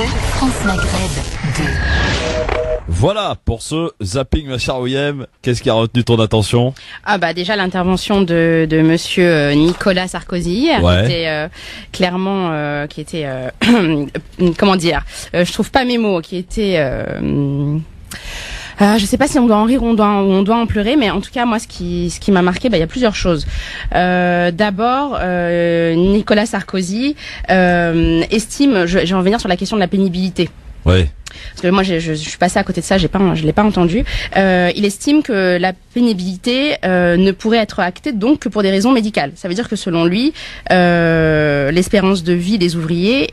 France Maghreb 2. Voilà, pour ce zapping, ma chère Ouiem, qu'est-ce qui a retenu ton attention? Ah bah déjà l'intervention de monsieur Nicolas Sarkozy, Ouais. qui était clairement, comment dire, je trouve pas mes mots, qui était... je sais pas si on doit en rire ou on doit en pleurer, mais en tout cas moi ce qui m'a marqué, il y a plusieurs choses. D'abord, Nicolas Sarkozy estime, je vais revenir sur la question de la pénibilité. Ouais. Parce que moi je suis passée à côté de ça, je l'ai pas entendu. Il estime que la pénibilité ne pourrait être actée donc que pour des raisons médicales. Ça veut dire que selon lui, l'espérance de vie des ouvriers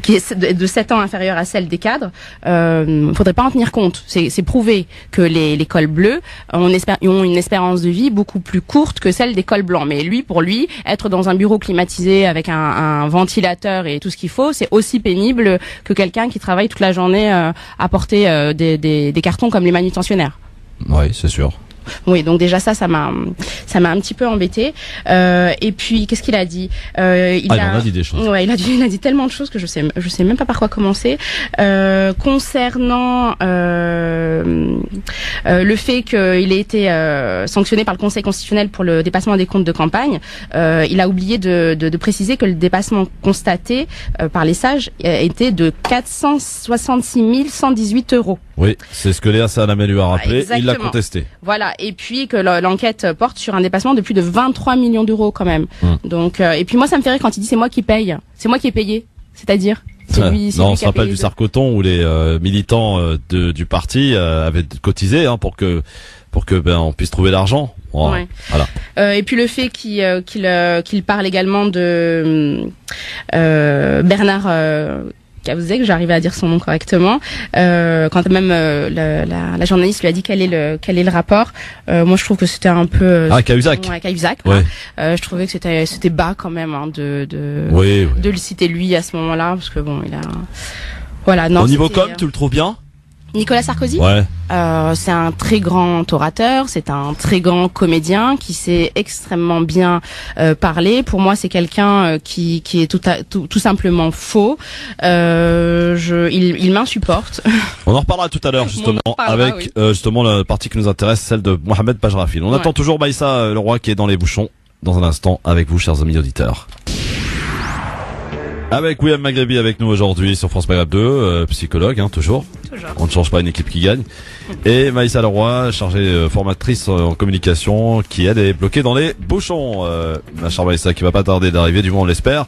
qui est de 7 ans inférieure à celle des cadres, faudrait pas en tenir compte. C'est prouvé que les cols bleus ont une espérance de vie beaucoup plus courte que celle des cols blancs. Mais pour lui, être dans un bureau climatisé avec un ventilateur et tout ce qu'il faut, c'est aussi pénible que quelqu'un qui travaille toute la journée à porter des cartons comme les manutentionnaires. Oui, c'est sûr. Oui, donc déjà ça m'a un petit peu embêté. Et puis qu'est-ce qu'il a dit? Il en a dit des choses. Ouais, il a dit tellement de choses que je sais même pas par quoi commencer. Concernant le fait qu'il ait été sanctionné par le Conseil constitutionnel pour le dépassement des comptes de campagne, il a oublié de préciser que le dépassement constaté par les sages était de 466 118 €. Oui, c'est ce que Léa Salamé lui a rappelé. Exactement. Il l'a contesté. Voilà, et puis que l'enquête porte sur un dépassement de plus de 23 millions d'euros quand même. Donc, et puis moi ça me fait rire quand il dit c'est moi qui paye. C'est moi qui ai payé. C'est-à-dire on se rappelle du Sarcoton où les militants du parti avaient cotisé pour que on puisse trouver l'argent. Ouais. Voilà. Et puis le fait qu'il parle également de Bernard Cahuzac, j'arrivais à dire son nom correctement. Quand même la journaliste lui a dit quel est le rapport. Moi je trouve que c'était un peu Cahuzac. Ouais, Cahuzac. Ouais. Je trouvais que c'était bas quand même de le citer lui à ce moment-là parce que bon il a voilà. Non. Au niveau tu le trouves bien? Nicolas Sarkozy? Ouais. C'est un très grand orateur, c'est un très grand comédien qui sait extrêmement bien parler. Pour moi, c'est quelqu'un qui est tout simplement faux. Il m'insupporte. On en reparlera tout à l'heure justement avec justement la partie qui nous intéresse, celle de Mohamed Bajrafil. On attend toujours Maïssa Leroy qui est dans les bouchons dans un instant avec vous, chers amis auditeurs. Avec Ouiem Maghrebi avec nous aujourd'hui sur France Maghreb 2, psychologue, toujours. On ne change pas une équipe qui gagne. Et Maïssa Leroy, chargée formatrice en communication, qui elle est bloquée dans les bouchons. Ma chère Maïssa qui va pas tarder d'arriver, du moins on l'espère.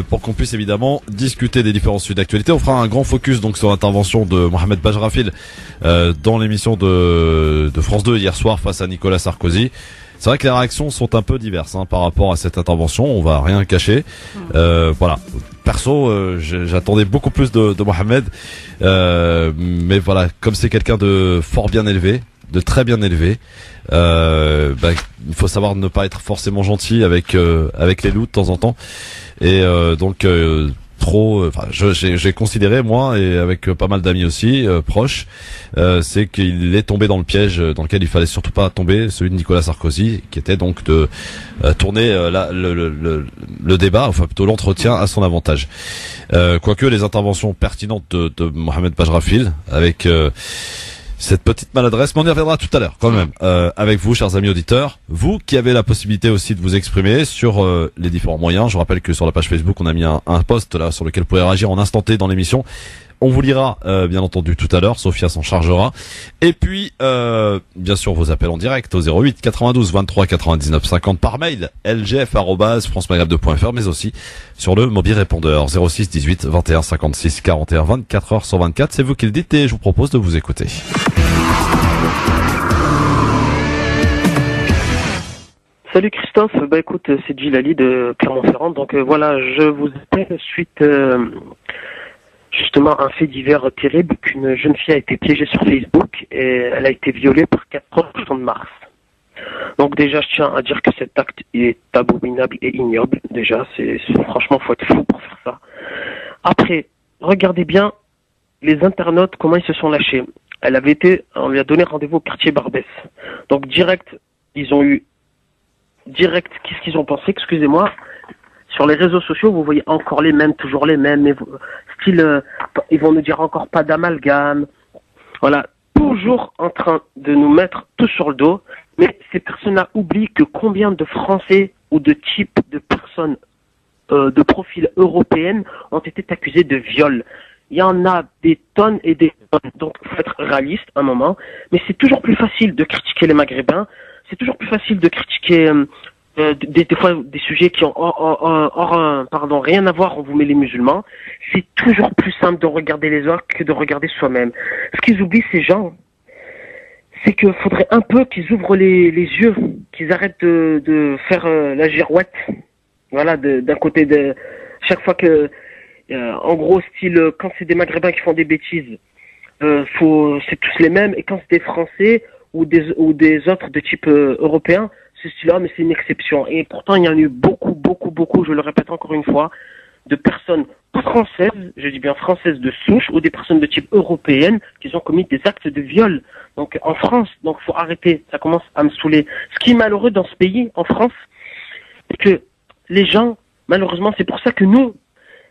Pour qu'on puisse évidemment discuter des différents sujets d'actualité. On fera un grand focus donc sur l'intervention de Mohamed Bajrafil dans l'émission de France 2 hier soir face à Nicolas Sarkozy. C'est vrai que les réactions sont un peu diverses par rapport à cette intervention, on va rien cacher. Voilà. Perso, j'attendais beaucoup plus de Mohamed, mais voilà, comme c'est quelqu'un de fort bien élevé, de très bien élevé, il faut savoir ne pas être forcément gentil avec les loups de temps en temps. Et donc j'ai considéré moi et avec pas mal d'amis aussi proches, c'est qu'il est tombé dans le piège dans lequel il fallait surtout pas tomber, celui de Nicolas Sarkozy, qui était donc de tourner le débat, enfin plutôt l'entretien à son avantage. Quoique les interventions pertinentes de Mohamed Bajrafil avec cette petite maladresse, mais on y reviendra tout à l'heure quand même avec vous, chers amis auditeurs, vous qui avez la possibilité aussi de vous exprimer sur les différents moyens. Je vous rappelle que sur la page Facebook on a mis un post là sur lequel vous pouvez réagir en instant T dans l'émission. On vous lira bien entendu tout à l'heure, Sophia s'en chargera. Et puis bien sûr vos appels en direct au 08 92 23 99 50 par mail lgf@francemaghreb2.fr, mais aussi sur le mobile répondeur 06 18 21 56 41 24 heures sur 24. C'est vous qui le dites et je vous propose de vous écouter. Salut Christophe, écoute, c'est Djilali de Clermont-Ferrand. Donc voilà, je vous appelle suite justement un fait divers terrible, qu'une jeune fille a été piégée sur Facebook et elle a été violée par 4 hommes le 30 mars. Donc déjà, je tiens à dire que cet acte est abominable et ignoble. Déjà, franchement, faut être fou pour faire ça. Après, regardez bien les internautes, comment ils se sont lâchés. On lui a donné rendez-vous au quartier Barbès. Donc qu'est-ce qu'ils ont pensé, excusez-moi, sur les réseaux sociaux, vous voyez encore les mêmes, toujours les mêmes, mais style, ils vont nous dire encore pas d'amalgame. Voilà, toujours en train de nous mettre tout sur le dos. Mais ces personnes-là oublient que combien de Français ou de types de personnes de profil européennes ont été accusés de viol. Il y en a des tonnes et des tonnes. Donc, il faut être réaliste un moment. Mais c'est toujours plus facile de critiquer les Maghrébins. C'est toujours plus facile de critiquer des fois des sujets qui ont rien à voir. On vous met les musulmans. C'est toujours plus simple de regarder les autres que de regarder soi-même. Ce qu'ils oublient, ces gens, c'est qu'il faudrait un peu qu'ils ouvrent les yeux, qu'ils arrêtent de faire la girouette. Voilà, d'un côté de chaque fois que, en gros, style, quand c'est des Maghrébins qui font des bêtises, c'est tous les mêmes, et quand c'est des Français ou des autres de type européen, c'est style-là, mais c'est une exception. Et pourtant, il y en a eu beaucoup, je le répète encore une fois, de personnes françaises, je dis bien françaises de souche, ou des personnes de type européenne qui ont commis des actes de viol. Donc en France, donc faut arrêter, ça commence à me saouler. Ce qui est malheureux dans ce pays, en France, c'est que les gens, malheureusement, c'est pour ça que nous,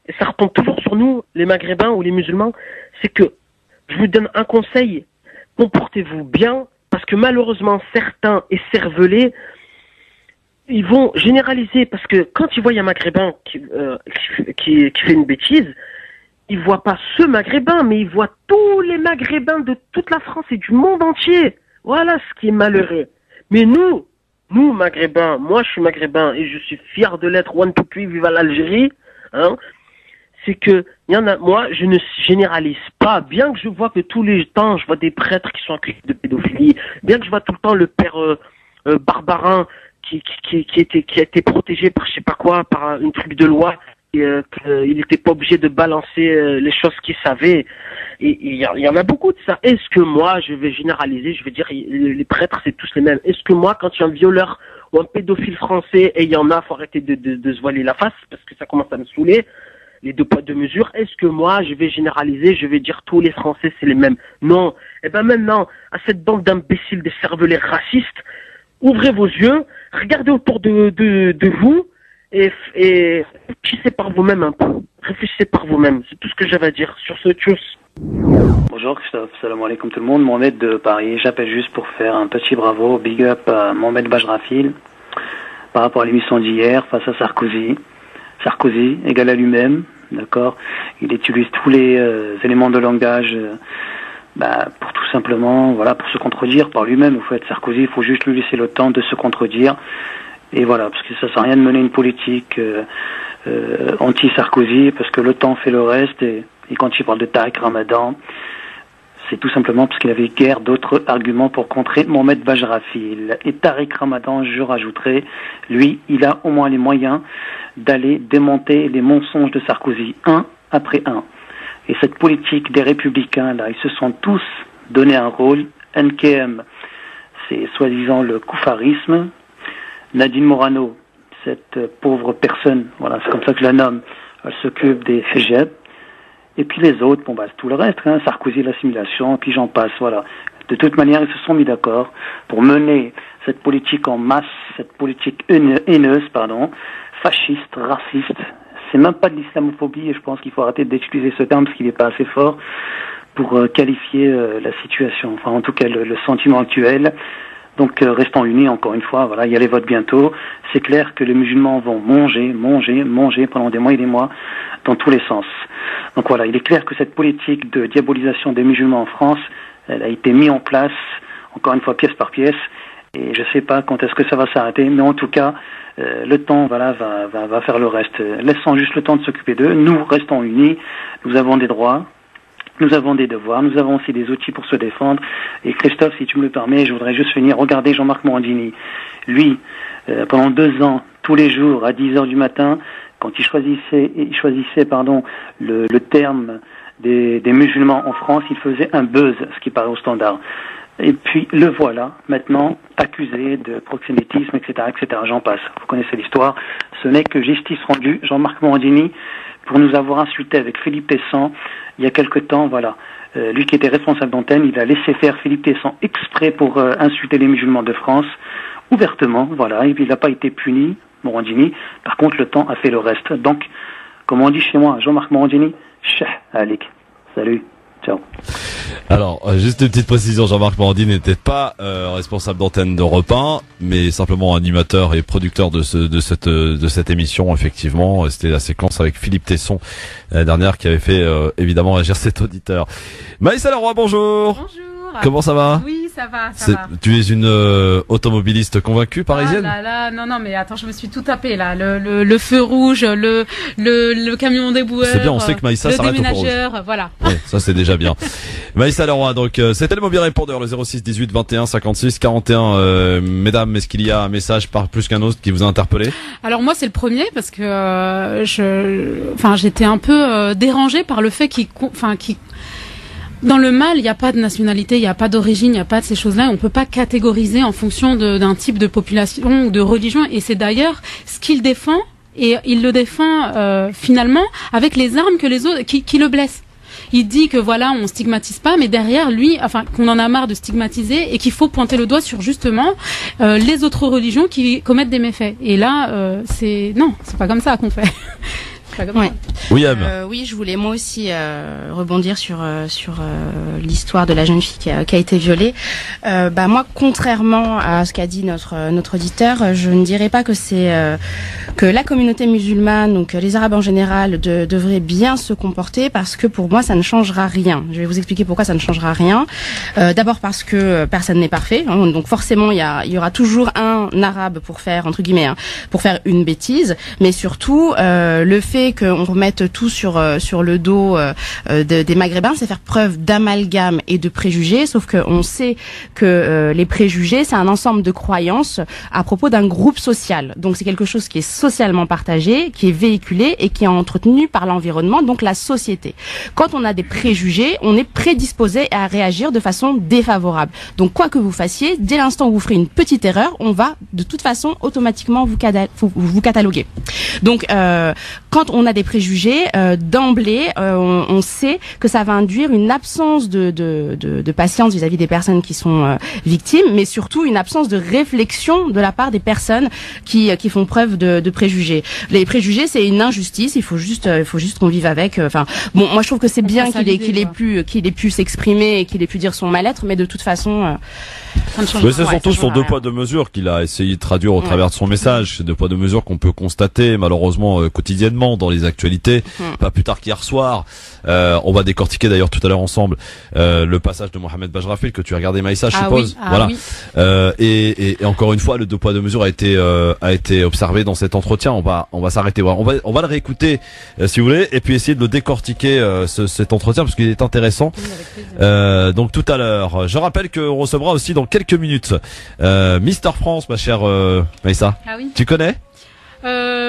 et ça retombe toujours sur nous, les Maghrébins ou les musulmans, c'est que, je vous donne un conseil, comportez-vous bien, parce que malheureusement, certains écervelés, ils vont généraliser, parce que quand ils voient un Maghrébin qui fait une bêtise, ils voient pas ce Maghrébin, mais ils voient tous les Maghrébins de toute la France et du monde entier. Voilà ce qui est malheureux. Mais nous, Maghrébins, moi je suis Maghrébin et je suis fier de l'être, one to three, vive l'Algérie, hein, c'est que, moi, je ne généralise pas, bien que je vois que tous les temps, je vois des prêtres qui sont accusés de pédophilie, bien que je vois tout le temps le père Barbarin qui a été protégé par je sais pas quoi, par une truc de loi, et qu'il n'était pas obligé de balancer les choses qu'il savait. Et il y en a beaucoup de ça. Est-ce que moi, je vais généraliser, je vais dire les prêtres, c'est tous les mêmes. Est-ce que moi, quand il y a un violeur ou un pédophile français, et il y en a, faut arrêter de se voiler la face, parce que ça commence à me saouler, les deux poids, deux mesures, est-ce que moi, je vais généraliser, je vais dire tous les Français, c'est les mêmes? Non. Eh ben maintenant, à cette bande d'imbéciles, des cervelets racistes, ouvrez vos yeux, regardez autour de vous, et réfléchissez par vous-même un peu. Réfléchissez par vous-même. C'est tout ce que j'avais à dire sur ce tchuss. Bonjour Christophe, salam alaikum tout le monde, Mohamed de Paris. J'appelle juste pour faire un petit bravo, big up à Mohamed Bajrafil par rapport à l'émission d'hier face à Sarkozy. Sarkozy, égal à lui-même, d'accord. Il utilise tous les éléments de langage pour tout simplement, voilà, pour se contredire par lui-même. En fait, Sarkozy, il faut juste lui laisser le temps de se contredire. Et voilà, parce que ça sert à rien de mener une politique anti-Sarkozy, parce que le temps fait le reste. Et quand il parle de Tariq Ramadan, c'est tout simplement parce qu'il avait guère d'autres arguments pour contrer Mohamed Bajrafil. Et Tariq Ramadan, je rajouterai, lui, il a au moins les moyens d'aller démonter les mensonges de Sarkozy, un après un. Et cette politique des Républicains, là, ils se sont tous donné un rôle. NKM, c'est soi-disant le kouffarisme. Nadine Morano, cette pauvre personne, voilà, c'est comme ça que je la nomme, elle s'occupe des hijab. Et puis les autres, c'est tout le reste, hein, Sarkozy, l'assimilation, puis j'en passe, voilà. De toute manière, ils se sont mis d'accord pour mener cette politique en masse, cette politique haineuse, fasciste, raciste. C'est même pas de l'islamophobie, et je pense qu'il faut arrêter d'utiliser ce terme parce qu'il n'est pas assez fort pour qualifier la situation, enfin en tout cas le sentiment actuel. Donc restons unis encore une fois, voilà, il y a les votes bientôt. C'est clair que les musulmans vont manger pendant des mois et des mois dans tous les sens. Donc voilà, il est clair que cette politique de diabolisation des musulmans en France, elle a été mise en place, encore une fois pièce par pièce, et je sais pas quand est-ce que ça va s'arrêter, mais en tout cas, le temps va faire le reste. Laissons juste le temps de s'occuper d'eux, nous restons unis, nous avons des droits, nous avons des devoirs, nous avons aussi des outils pour se défendre. Et Christophe, si tu me le permets, je voudrais juste finir. Regardez Jean-Marc Morandini. Lui, pendant 2 ans, tous les jours, à 10h du matin, quand il choisissait le terme des musulmans en France, il faisait un buzz, ce qui paraît au standard. Et puis, le voilà, maintenant, accusé de proxénétisme, etc., j'en passe. Vous connaissez l'histoire. Ce n'est que justice rendue. Jean-Marc Morandini, pour nous avoir insulté avec Philippe Tesson, il y a quelque temps, voilà. Lui qui était responsable d'antenne, il a laissé faire Philippe Tesson exprès pour insulter les musulmans de France, ouvertement, voilà, et puis il n'a pas été puni, Morandini. Par contre, le temps a fait le reste. Donc, comme on dit chez moi, Jean-Marc Morandini, Cheh Alik. Salut. Ciao. Alors, juste une petite précision, Jean-Marc Morandini n'était pas responsable d'antenne d'Europe 1, mais simplement animateur et producteur de cette émission, effectivement. C'était la séquence avec Philippe Tesson, la dernière, qui avait fait évidemment réagir cet auditeur. Maïssa Leroy, bonjour. Bonjour. Comment ça va? Oui, ça va, ça va. Tu es une automobiliste convaincue parisienne? Ah là là, non, mais attends, je me suis tout tapé là. Le feu rouge, le camion déboueur. C'est bien, on sait que Maïssa s'arrête au feu rouge. Le déménageur, voilà. Oui, ça c'est déjà bien. Maïssa Leroy, donc c'était le mobile répondeur, le 06 18 21 56 41. Mesdames, est-ce qu'il y a un message par plus qu'un autre qui vous a interpellé? Alors moi c'est le premier parce que j'étais un peu dérangée par le fait dans le mal, il n'y a pas de nationalité, il n'y a pas d'origine, il n'y a pas de ces choses-là. On ne peut pas catégoriser en fonction d'un type de population ou de religion. Et c'est d'ailleurs ce qu'il défend, et il le défend finalement avec les armes que les autres qui le blessent. Il dit que voilà, on stigmatise pas, mais derrière lui, qu'on en a marre de stigmatiser et qu'il faut pointer le doigt sur justement les autres religions qui commettent des méfaits. Et là, c'est pas comme ça qu'on fait. Ouais. Oui, oui, je voulais moi aussi rebondir sur l'histoire de la jeune fille qui a été violée. Moi, contrairement à ce qu'a dit notre auditeur, je ne dirais pas que c'est que la communauté musulmane, donc les Arabes en général, devraient bien se comporter, parce que pour moi, ça ne changera rien. Je vais vous expliquer pourquoi ça ne changera rien. D'abord parce que personne n'est parfait, hein, donc forcément il y aura toujours un Arabe pour faire, entre guillemets, pour faire une bêtise, mais surtout le fait qu'on remette tout sur le dos des Maghrébins, c'est faire preuve d'amalgame et de préjugés, sauf qu'on sait que les préjugés, c'est un ensemble de croyances à propos d'un groupe social. Donc c'est quelque chose qui est socialement partagé, qui est véhiculé et qui est entretenu par l'environnement, donc la société. Quand on a des préjugés, on est prédisposé à réagir de façon défavorable. Donc quoi que vous fassiez, dès l'instant où vous ferez une petite erreur, on va de toute façon automatiquement vous cataloguer. Donc quand on a des préjugés, d'emblée, on sait que ça va induire une absence de patience vis-à-vis des personnes qui sont victimes, mais surtout une absence de réflexion de la part des personnes qui font preuve de préjugés. Les préjugés, c'est une injustice. Il faut juste qu'on vive avec. Moi, je trouve que c'est bien qu'il ait pu s'exprimer et qu'il ait pu dire son mal-être, mais de toute façon, ça ne change rien. C'est surtout son deux poids deux mesures qu'il a essayé de traduire au travers de son message. C'est deux poids deux mesures qu'on peut constater malheureusement quotidiennement dans les actualités. Pas plus tard qu'hier soir, on va décortiquer d'ailleurs tout à l'heure ensemble le passage de Mohamed Bajrafil que tu as regardé, Maïssa, je suppose. Voilà. Oui. Et encore une fois, le deux poids deux mesures a été observé dans cet entretien. On va s'arrêter. On va le réécouter si vous voulez, et puis essayer de le décortiquer cet entretien parce qu'il est intéressant. Donc tout à l'heure, je rappelle qu'on recevra aussi dans quelques minutes Mister France, ma chère Maïssa. Ah oui. Tu connais?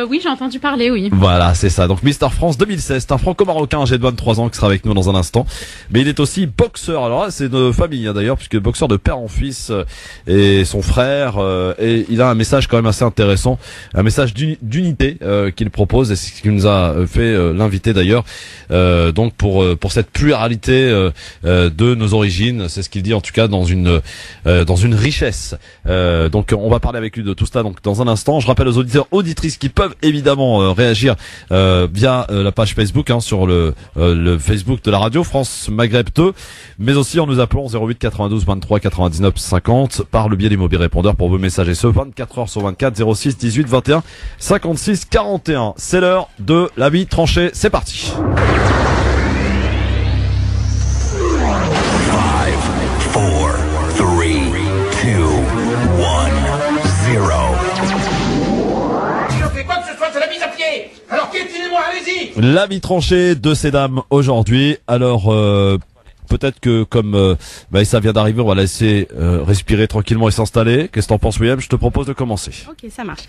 Oui, j'ai entendu parler, oui. Voilà, c'est ça. Donc Mister France 2016, c'est un franco-marocain âgé de 23 ans qui sera avec nous dans un instant. Mais il est aussi boxeur. Alors là, c'est de famille d'ailleurs, puisque boxeur de père en fils et son frère. Et il a un message quand même assez intéressant, un message d'unité qu'il propose, et c'est ce qui nous a fait l'inviter d'ailleurs. Donc pour cette pluralité de nos origines, c'est ce qu'il dit en tout cas dans une richesse. Donc on va parler avec lui de tout cela donc dans un instant. Je rappelle aux auditeurs auditrices qui peuvent évidemment réagir via la page Facebook sur le Facebook de la radio France Maghreb 2, mais aussi en nous appelant 08 92 23 99 50 par le biais des mobiles répondeurs pour vos messages, et ce 24 heures sur 24, 06 18 21 56 41. C'est l'heure de l'avis tranché, c'est parti. 5, 4, 3, 2, 1, 0. Alors piétinez-moi, allez-y. L'avis tranché de ces dames aujourd'hui. Alors peut-être que comme ça vient d'arriver, on va laisser respirer tranquillement et s'installer. Qu'est-ce que t'en penses, William? Je te propose de commencer. Ok, ça marche.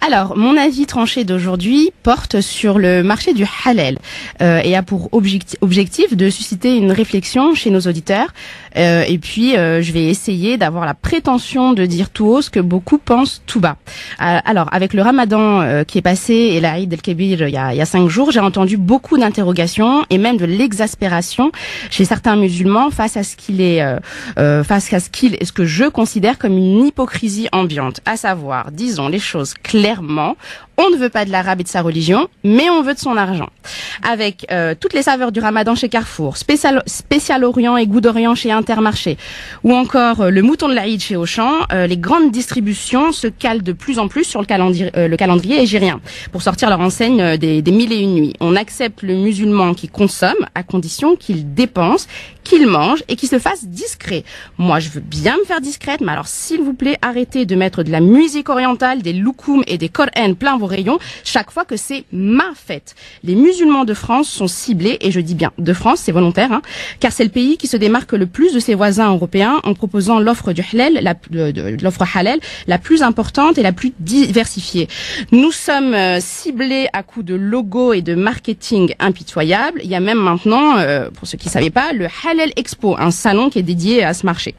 Alors, mon avis tranché d'aujourd'hui porte sur le marché du halal et a pour objectif de susciter une réflexion chez nos auditeurs. et puis je vais essayer d'avoir la prétention de dire tout haut ce que beaucoup pensent tout bas. Alors, avec le Ramadan qui est passé et la Eid el-Kébir il y a 5 jours, j'ai entendu beaucoup d'interrogations et même de l'exaspération chez certains musulmans face à ce ce que je considère comme une hypocrisie ambiante, à savoir, disons les choses clairement, on ne veut pas de l'arabe et de sa religion, mais on veut de son argent. Avec toutes les saveurs du Ramadan chez Carrefour, spécial Orient et goût d'Orient chez Intermarché, ou encore le mouton de l'Aïd chez Auchan, les grandes distributions se calent de plus en plus sur le calendrier égérien pour sortir leur enseigne des 1001 nuits. On accepte le musulman qui consomme à condition qu'il dépense, qu'il mange et qu'il se fasse discret. Moi, je veux bien me faire discrète, mais alors s'il vous plaît, arrêtez de mettre de la musique orientale, des loukoums et des Coran plein vos rayons chaque fois que c'est ma fête. Les musulmans de France sont ciblés, et je dis bien de France, c'est volontaire, hein, car c'est le pays qui se démarque le plus de ses voisins européens en proposant l'offre du halal, l'offre halal la plus importante et la plus diversifiée. Nous sommes ciblés à coups de logos et de marketing impitoyables. Il y a même maintenant, pour ceux qui ne savaient pas, le Halal Expo, un salon qui est dédié à ce marché.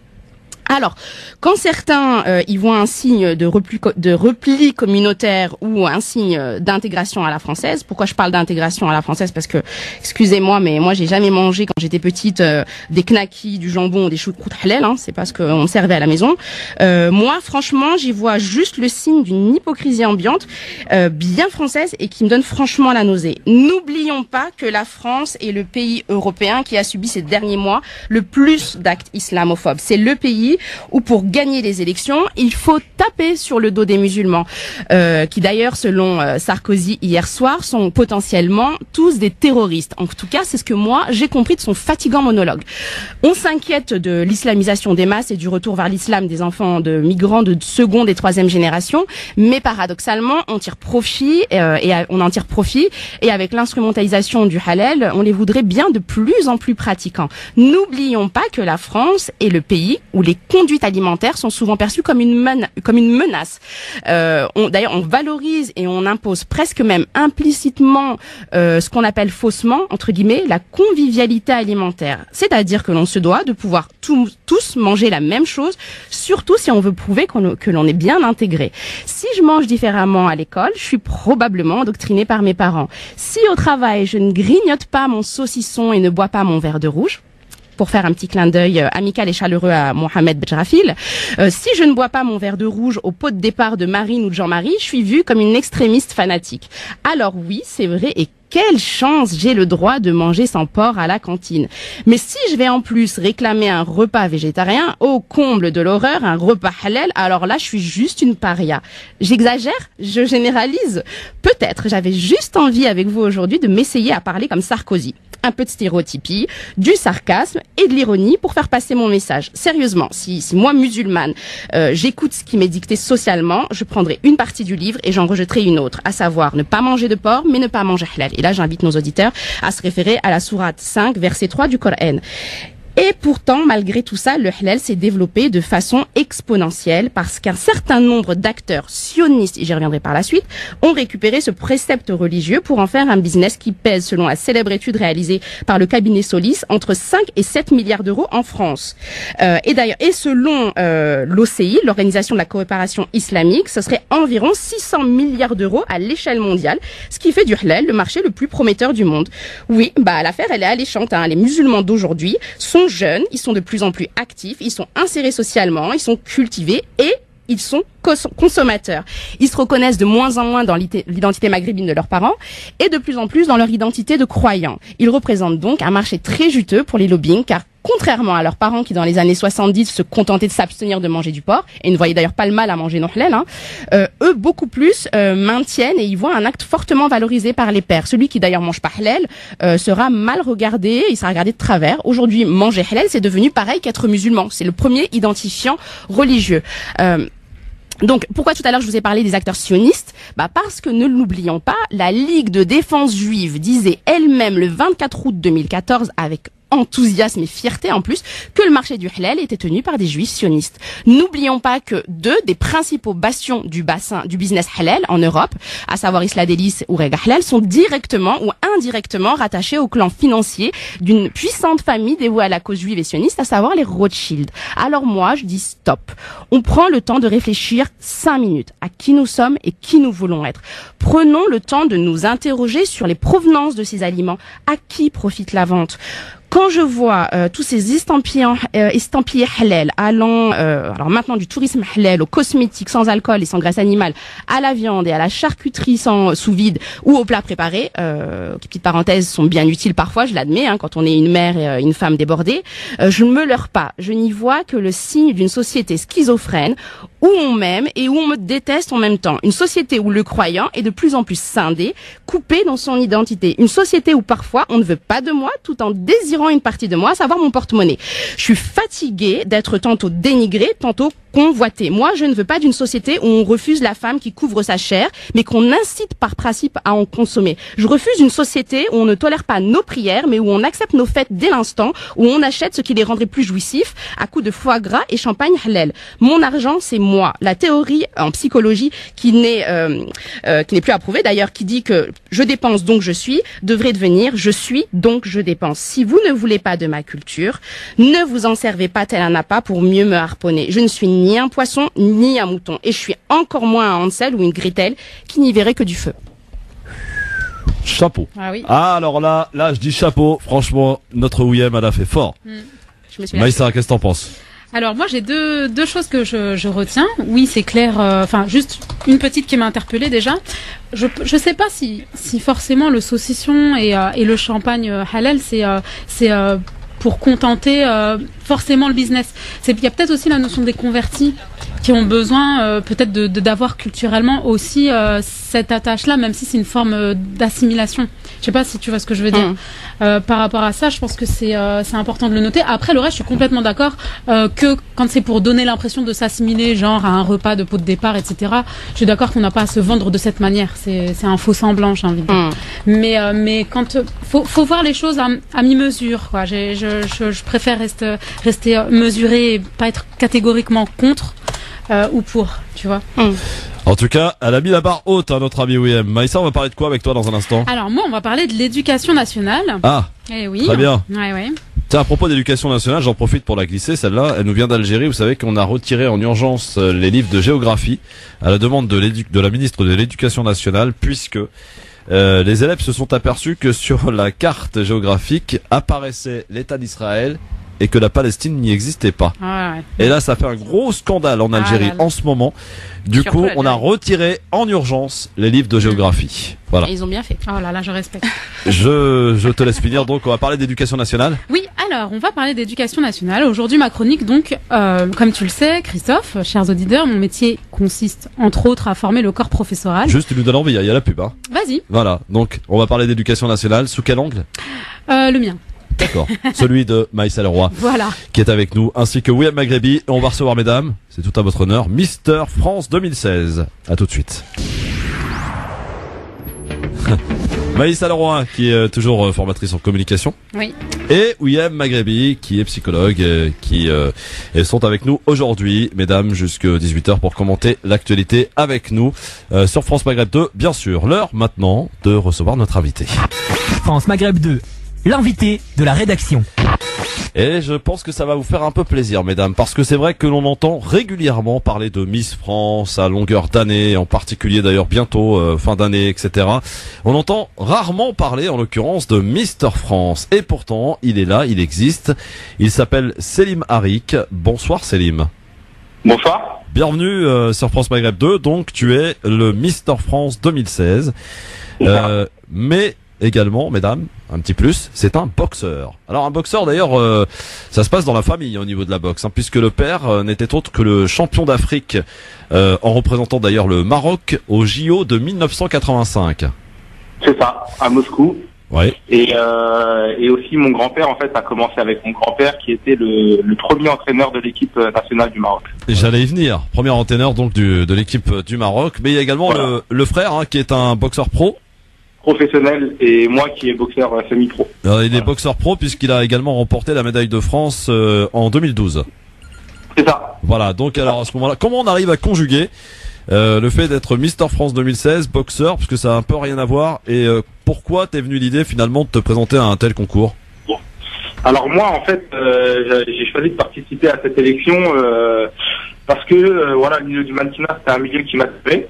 Alors, quand certains y voient un signe de repli communautaire ou un signe d'intégration à la française, pourquoi je parle d'intégration à la française? Parce que, excusez-moi, mais moi j'ai jamais mangé quand j'étais petite des knackis, du jambon ou des choucroutes halal, hein, c'est pas ce qu'on me servait à la maison. Moi, franchement, j'y vois juste le signe d'une hypocrisie ambiante bien française et qui me donne franchement la nausée. N'oublions pas que la France est le pays européen qui a subi ces derniers mois le plus d'actes islamophobes. C'est le pays où pour gagner les élections, il faut taper sur le dos des musulmans, qui d'ailleurs, selon Sarkozy hier soir, sont potentiellement tous des terroristes. En tout cas, c'est ce que moi, j'ai compris de son fatigant monologue. On s'inquiète de l'islamisation des masses et du retour vers l'islam des enfants de migrants de seconde et troisième génération, mais paradoxalement, on tire profit, on en tire profit, et avec l'instrumentalisation du halal, on les voudrait bien de plus en plus pratiquants. N'oublions pas que la France est le pays où les conduites alimentaires sont souvent perçues comme une menace. D'ailleurs, on valorise et on impose presque même implicitement ce qu'on appelle faussement, entre guillemets, la convivialité alimentaire. C'est-à-dire que l'on se doit de pouvoir tous manger la même chose, surtout si on veut prouver que l'on est bien intégré. Si je mange différemment à l'école, je suis probablement endoctrinée par mes parents. Si au travail, je ne grignote pas mon saucisson et ne bois pas mon verre de rouge, pour faire un petit clin d'œil amical et chaleureux à Mohamed Bejrafil, si je ne bois pas mon verre de rouge au pot de départ de Marine ou de Jean-Marie, je suis vue comme une extrémiste fanatique. Alors oui, c'est vrai, et quelle chance j'ai le droit de manger sans porc à la cantine. Mais si je vais en plus réclamer un repas végétarien, au comble de l'horreur, un repas halal, alors là je suis juste une paria. J'exagère? Je généralise? Peut-être, j'avais juste envie avec vous aujourd'hui de m'essayer à parler comme Sarkozy. Un peu de stéréotypie, du sarcasme et de l'ironie pour faire passer mon message. Sérieusement, si moi, musulmane, j'écoute ce qui m'est dicté socialement, je prendrai une partie du livre et j'en rejetterai une autre, à savoir ne pas manger de porc, mais ne pas manger halal. Et là, j'invite nos auditeurs à se référer à la sourate 5, verset 3 du Coran. Et pourtant, malgré tout ça, le halal s'est développé de façon exponentielle parce qu'un certain nombre d'acteurs sionistes, et j'y reviendrai par la suite, ont récupéré ce précepte religieux pour en faire un business qui pèse, selon la célèbre étude réalisée par le cabinet Solis, entre 5 et 7 milliards d'euros en France. Et d'ailleurs, selon l'OCI, l'Organisation de la coopération islamique, ce serait environ 600 milliards d'euros à l'échelle mondiale, ce qui fait du halal le marché le plus prometteur du monde. Oui, l'affaire, elle est alléchante, hein. Les musulmans d'aujourd'hui sont jeunes, ils sont de plus en plus actifs, ils sont insérés socialement, ils sont cultivés et ils sont consommateurs. Ils se reconnaissent de moins en moins dans l'identité maghrébine de leurs parents et de plus en plus dans leur identité de croyants. Ils représentent donc un marché très juteux pour les lobbying car contrairement à leurs parents qui dans les années 70 se contentaient de s'abstenir de manger du porc et ne voyaient d'ailleurs pas le mal à manger non halal, eux beaucoup plus maintiennent et ils voient un acte fortement valorisé par les pères. Celui qui d'ailleurs mange pas halal sera mal regardé, il sera regardé de travers. Aujourd'hui, manger halal, c'est devenu pareil qu'être musulman. C'est le premier identifiant religieux. Donc, pourquoi tout à l'heure je vous ai parlé des acteurs sionistes? Parce que, ne l'oublions pas, la Ligue de défense juive disait elle-même le 24 août 2014 avec enthousiasme et fierté en plus que le marché du halal était tenu par des juifs sionistes. N'oublions pas que deux des principaux bastions du bassin du business halal en Europe, à savoir Isla Delis ou Rega Halal, sont directement ou indirectement rattachés au clan financier d'une puissante famille dévouée à la cause juive et sioniste, à savoir les Rothschild. Alors moi, je dis stop. On prend le temps de réfléchir 5 minutes à qui nous sommes et qui nous voulons être. Prenons le temps de nous interroger sur les provenances de ces aliments. À qui profite la vente ? Quand je vois tous ces estampillés halal allant, alors maintenant du tourisme halal aux cosmétiques sans alcool et sans graisse animale, à la viande et à la charcuterie sans sous vide ou aux plats préparés, qui, petite parenthèse, sont bien utiles parfois, je l'admets, quand on est une mère et une femme débordée, je ne me leurre pas. Je n'y vois que le signe d'une société schizophrène où on m'aime et où on me déteste en même temps. Une société où le croyant est de plus en plus scindé, coupé dans son identité. Une société où parfois on ne veut pas de moi tout en désirant une partie de moi, à savoir mon porte-monnaie. Je suis fatiguée d'être tantôt dénigrée, tantôt convoitée. Moi, je ne veux pas d'une société où on refuse la femme qui couvre sa chair, mais qu'on incite par principe à en consommer. Je refuse une société où on ne tolère pas nos prières, mais où on accepte nos fêtes dès l'instant, où on achète ce qui les rendrait plus jouissifs à coups de foie gras et champagne halal. Mon argent, c'est moi. La théorie en psychologie qui n'est plus approuvée d'ailleurs, qui dit que je dépense donc je suis, devrait devenir je suis donc je dépense. Si vous ne voulez pas de ma culture, ne vous en servez pas tel un appât pour mieux me harponner. Je ne suis ni un poisson ni un mouton, et je suis encore moins un Hansel ou une Gretel qui n'y verrait que du feu. Chapeau. Ah oui. Ah, alors là, je dis chapeau. Franchement, notre Ouïem, elle a fait fort. Je me suis Maïssa, qu'est-ce que t'en penses? Alors moi j'ai deux choses que je retiens. Oui, c'est clair. Enfin juste une petite qui m'a interpellée déjà. Je sais pas si forcément le saucisson et le champagne halal c'est pour contenter forcément le business. Il y a peut-être aussi la notion des convertis qui ont besoin peut-être d'avoir culturellement aussi cette attache-là, même si c'est une forme d'assimilation. Je sais pas si tu vois ce que je veux dire. Par rapport à ça, je pense que c'est important de le noter. Après, le reste, je suis complètement d'accord que quand c'est pour donner l'impression de s'assimiler, genre à un repas de pot de départ, etc., je suis d'accord qu'on n'a pas à se vendre de cette manière. C'est un faux semblant, j'ai envie de dire. Mais quand faut voir les choses à mi-mesure, quoi. Je préfère rester mesuré et pas être catégoriquement contre ou pour, tu vois. En tout cas, elle a mis la barre haute, notre ami Ouïem. Maïssa, on va parler de quoi avec toi dans un instant? Alors moi, on va parler de l'éducation nationale. Ah, eh oui. Très bien. Ouais. Tiens, à propos d'éducation nationale, j'en profite pour la glisser. Celle-là, elle nous vient d'Algérie. Vous savez qu'on a retiré en urgence les livres de géographie à la demande de la ministre de l'Éducation nationale, puisque les élèves se sont aperçus que sur la carte géographique apparaissait l'État d'Israël et que la Palestine n'y existait pas. Ah ouais. Et là, ça fait un gros scandale en Algérie en ce moment. Du coup, on a retiré en urgence les livres de géographie. Voilà. Et ils ont bien fait. Oh là là, je respecte. Je te laisse finir. Donc, on va parler d'éducation nationale. Oui, alors, on va parler d'éducation nationale. Aujourd'hui, ma chronique, donc, comme tu le sais, Christophe, chers auditeurs, mon métier consiste, entre autres, à former le corps professoral. Juste, tu nous donnes envie, il y a la pub, hein. Vas-y. Voilà. Donc, on va parler d'éducation nationale. Sous quel angle? Le mien. D'accord. Celui de Maïssa Leroy. Voilà. Qui est avec nous, ainsi que Ouïem Maghrebi. Et on va recevoir, mesdames, c'est tout à votre honneur, Mister France 2016. À tout de suite. Maïssa Leroy, qui est toujours formatrice en communication. Oui. Et Ouïem Maghrebi, qui est psychologue, elles sont avec nous aujourd'hui, mesdames, jusqu'à 18h pour commenter l'actualité avec nous sur France Maghreb 2. Bien sûr, l'heure maintenant de recevoir notre invité. France Maghreb 2. L'invité de la rédaction. Et je pense que ça va vous faire un peu plaisir, mesdames, parce que c'est vrai que l'on entend régulièrement parler de Miss France à longueur d'année, en particulier d'ailleurs bientôt, fin d'année, etc. On entend rarement parler, en l'occurrence, de Mister France. Et pourtant, il est là, il existe. Il s'appelle Selim Harik. Bonsoir Selim. Bonsoir. Bienvenue sur France Maghreb 2. Donc tu es le Mister France 2016. Mais également, mesdames, un petit plus, c'est un boxeur. Alors un boxeur d'ailleurs, ça se passe dans la famille au niveau de la boxe, puisque le père n'était autre que le champion d'Afrique, en représentant d'ailleurs le Maroc au JO de 1985. C'est ça, à Moscou. Ouais. Et aussi mon grand-père, en fait, a commencé avec mon grand-père qui était le premier entraîneur de l'équipe nationale du Maroc. J'allais y venir. Premier entraîneur donc de l'équipe du Maroc, mais il y a également le frère qui est un boxeur pro. professionnel et moi qui est boxeur semi-pro. Alors, il est boxeur pro puisqu'il a également remporté la médaille de France en 2012. C'est ça. Voilà, donc alors à ce moment-là, comment on arrive à conjuguer le fait d'être Mister France 2016, boxeur, parce que ça a un peu rien à voir, et pourquoi t'es venu l'idée finalement de te présenter à un tel concours? Alors moi, en fait, j'ai choisi de participer à cette élection parce que voilà, le milieu du mannequinat, c'était un milieu qui m'attirait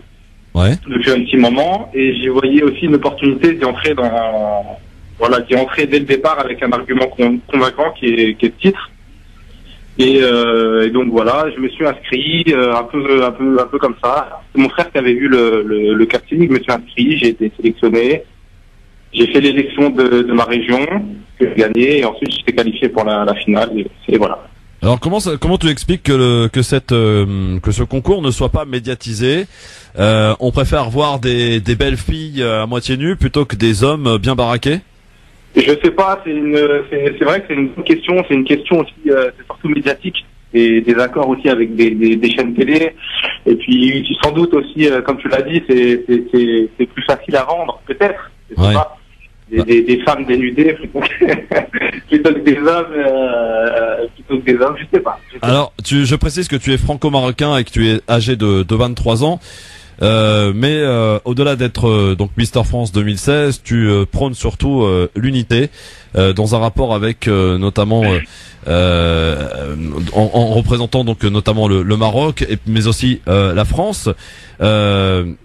depuis un petit moment, et j'y voyais aussi une opportunité d'y entrer d'y entrer dès le départ avec un argument convaincant qui est le titre. Et donc voilà, je me suis inscrit un peu comme ça. C'est mon frère qui avait vu le casting, je me suis inscrit, j'ai été sélectionné. J'ai fait l'élection de ma région, que j'ai gagné, et ensuite j'étais qualifié pour la finale, et voilà. Alors comment tu expliques que ce concours ne soit pas médiatisé? On préfère voir des belles filles à moitié nues plutôt que des hommes bien baraqués? Je sais pas, c'est vrai que c'est une bonne question, c'est une question aussi, c'est surtout médiatique, et des accords aussi avec des chaînes télé, et puis sans doute aussi, comme tu l'as dit, c'est plus facile à vendre, peut-être, je sais pas. Des femmes dénudées plutôt que des hommes, je sais pas. Alors, je précise que tu es franco-marocain et que tu es âgé de 23 ans. Mais au-delà d'être donc Mister France 2016, tu prônes surtout l'unité dans un rapport avec notamment en représentant donc notamment le Maroc, mais aussi la France.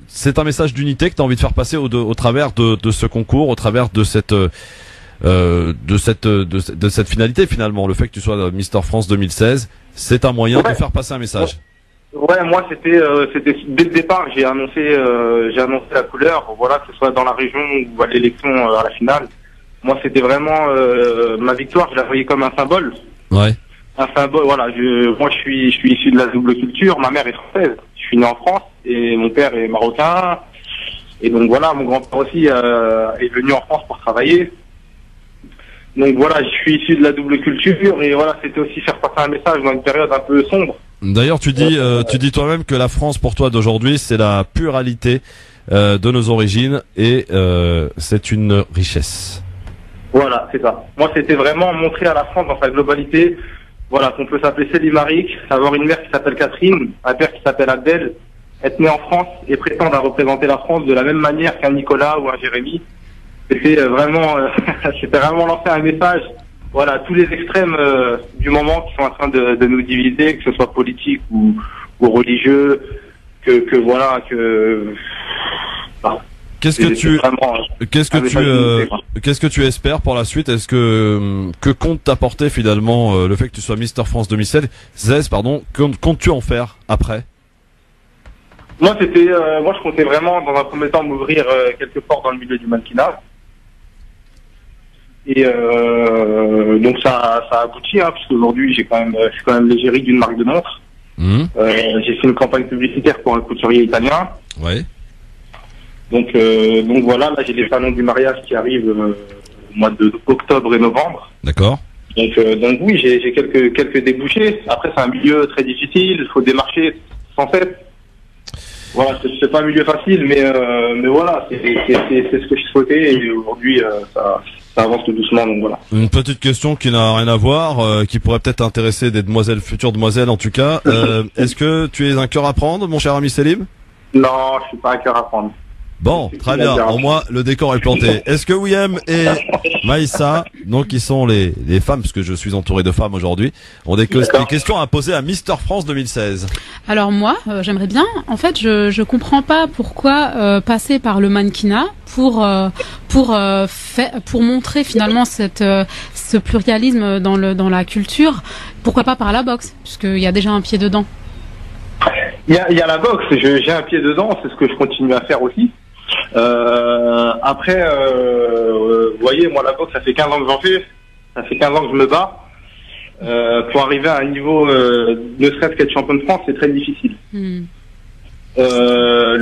C'est un message d'unité que tu as envie de faire passer au travers de ce concours, au travers de cette finalité finalement. Le fait que tu sois Mister France 2016, c'est un moyen de faire passer un message. Ouais, moi c'était dès le départ, j'ai annoncé la couleur, voilà, que ce soit dans la région ou à l'élection à la finale. Moi c'était vraiment ma victoire, je la voyais comme un symbole. Ouais. Un symbole, voilà, moi je suis issu de la double culture, ma mère est française, je suis né en France et mon père est marocain. Et donc voilà, mon grand-père aussi est venu en France pour travailler. Donc voilà, je suis issu de la double culture et voilà, c'était aussi faire passer un message dans une période un peu sombre. D'ailleurs, tu dis toi-même que la France pour toi d'aujourd'hui, c'est la pluralité de nos origines et c'est une richesse. Voilà, c'est ça. Moi, c'était vraiment montrer à la France dans sa globalité, voilà, qu'on peut s'appeler Céline Maric, avoir une mère qui s'appelle Catherine, un père qui s'appelle Abdel, être né en France et prétendre à représenter la France de la même manière qu'un Nicolas ou un Jérémy. C'était vraiment lancer un message. Voilà, tous les extrêmes du moment qui sont en train de nous diviser, que ce soit politique ou religieux, Qu'est-ce que tu espères pour la suite? Est-ce que compte t'apporter finalement le fait que tu sois Mister France 2016, comptes-tu en faire après? Moi je comptais vraiment dans un premier temps m'ouvrir quelque part dans le milieu du mannequinat. Et donc ça aboutit, hein, parce qu'aujourd'hui je suis quand même l'égérie d'une marque de montres. J'ai fait une campagne publicitaire pour un couturier italien. Ouais. Donc voilà, là j'ai les salons du mariage qui arrivent au mois d'octobre et novembre. D'accord. Donc oui, j'ai quelques débouchés. Après c'est un milieu très difficile, il faut démarcher sans cesse. Voilà, c'est pas un milieu facile, mais voilà, c'est ce que je souhaitais et aujourd'hui ça avance tout doucement, donc voilà. Une petite question qui n'a rien à voir, qui pourrait peut-être intéresser des futures demoiselles en tout cas. Est-ce que tu es un cœur à prendre, mon cher ami Selim? Non, je suis pas un cœur à prendre. Bon, très bien. Au moins, le décor est planté. Est-ce que William et Maïssa, donc qui sont les femmes, parce que je suis entouré de femmes aujourd'hui, ont des questions à poser à Mister France 2016? Alors moi, j'aimerais bien. En fait, je comprends pas pourquoi passer par le mannequinat pour montrer finalement ce pluralisme dans la culture. Pourquoi pas par la boxe, puisqu'il y a déjà un pied dedans. Il y a la boxe. J'ai un pied dedans. C'est ce que je continue à faire aussi. Après, vous voyez, moi la boxe, ça fait 15 ans que j'en fais. Ça fait 15 ans que je me bats. Pour arriver à un niveau, ne serait-ce qu'être champion de France, c'est très difficile. Le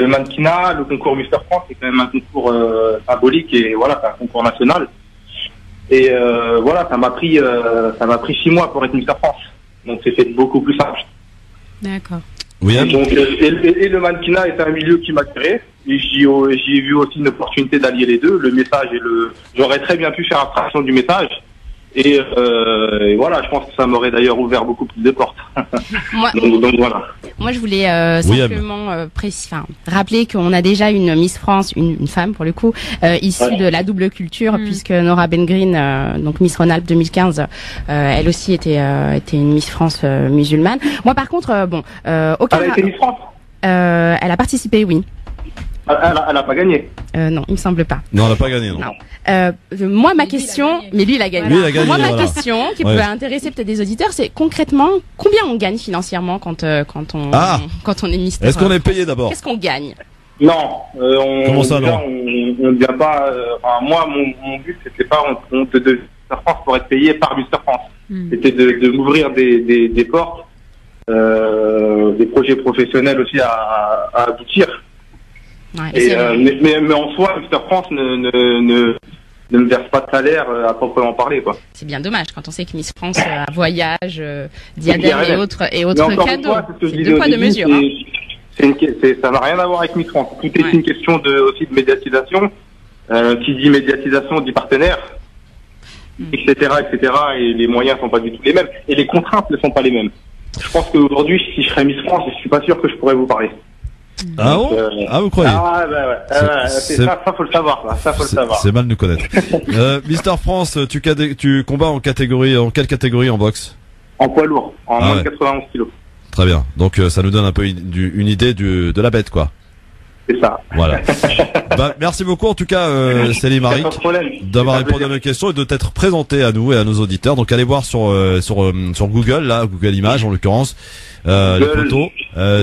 mannequinat, le concours Mister France, c'est quand même un concours symbolique et voilà, c'est un concours national. Et voilà, ça m'a pris 6 mois pour être Mister France. Donc c'est fait beaucoup plus simple. D'accord. Oui. Donc, et le mannequinat est un milieu qui m'attirait. Et j'y ai vu aussi une opportunité d'allier les deux, le message et j'aurais très bien pu faire abstraction du message. Et voilà, je pense que ça m'aurait d'ailleurs ouvert beaucoup plus de portes. donc voilà. Moi, je voulais simplement rappeler qu'on a déjà une Miss France, une femme pour le coup, issue de la double culture, puisque Nora Ben-Green, donc Miss Rhône-Alpes 2015, elle aussi était une Miss France musulmane. Moi, par contre, aucun. Elle a été Miss France. Elle a participé, oui. Elle a pas gagné. Non, il me semble pas. Non, elle a pas gagné, non. Moi, ma question, mais lui, il a gagné. Lui, il a gagné, moi, ma voilà. question, qui peut intéresser peut-être des auditeurs, c'est concrètement, combien on gagne financièrement quand on est Mister. Est-ce qu'on est payé d'abord? Qu'est-ce qu'on gagne? Non. Comment ça, non? On ne vient pas, moi, mon but, c'était pas, de Mister France pour être payé par Mister France. C'était de m'ouvrir des portes, des projets professionnels aussi à aboutir. Ouais, mais en soi, Mister France ne me verse pas de salaire à proprement parler, quoi. C'est bien dommage quand on sait que Miss France voyage, diadème et autres cadeaux. C'est deux poids deux mesures. Ça n'a rien à voir avec Miss France. Tout est une question aussi de médiatisation. Qui dit médiatisation dit partenaire, etc., etc. Et les moyens sont pas du tout les mêmes. Et les contraintes ne sont pas les mêmes. Je pense qu'aujourd'hui, si je serais Miss France, je suis pas sûr que je pourrais vous parler. Ah bon? Vous croyez? Ça faut le savoir. Ça faut le savoir. C'est mal de nous connaître. Mister France, tu combats en quelle catégorie en boxe? En poids lourd, en moins de 91 kilos. Très bien. Donc ça nous donne un peu une idée de la bête, quoi. C'est ça. Voilà. Merci beaucoup en tout cas, Céline Maric, d'avoir répondu à nos questions et de t'être présenté à nous et à nos auditeurs. Donc allez voir sur Google, là, Google Images en l'occurrence, les photos.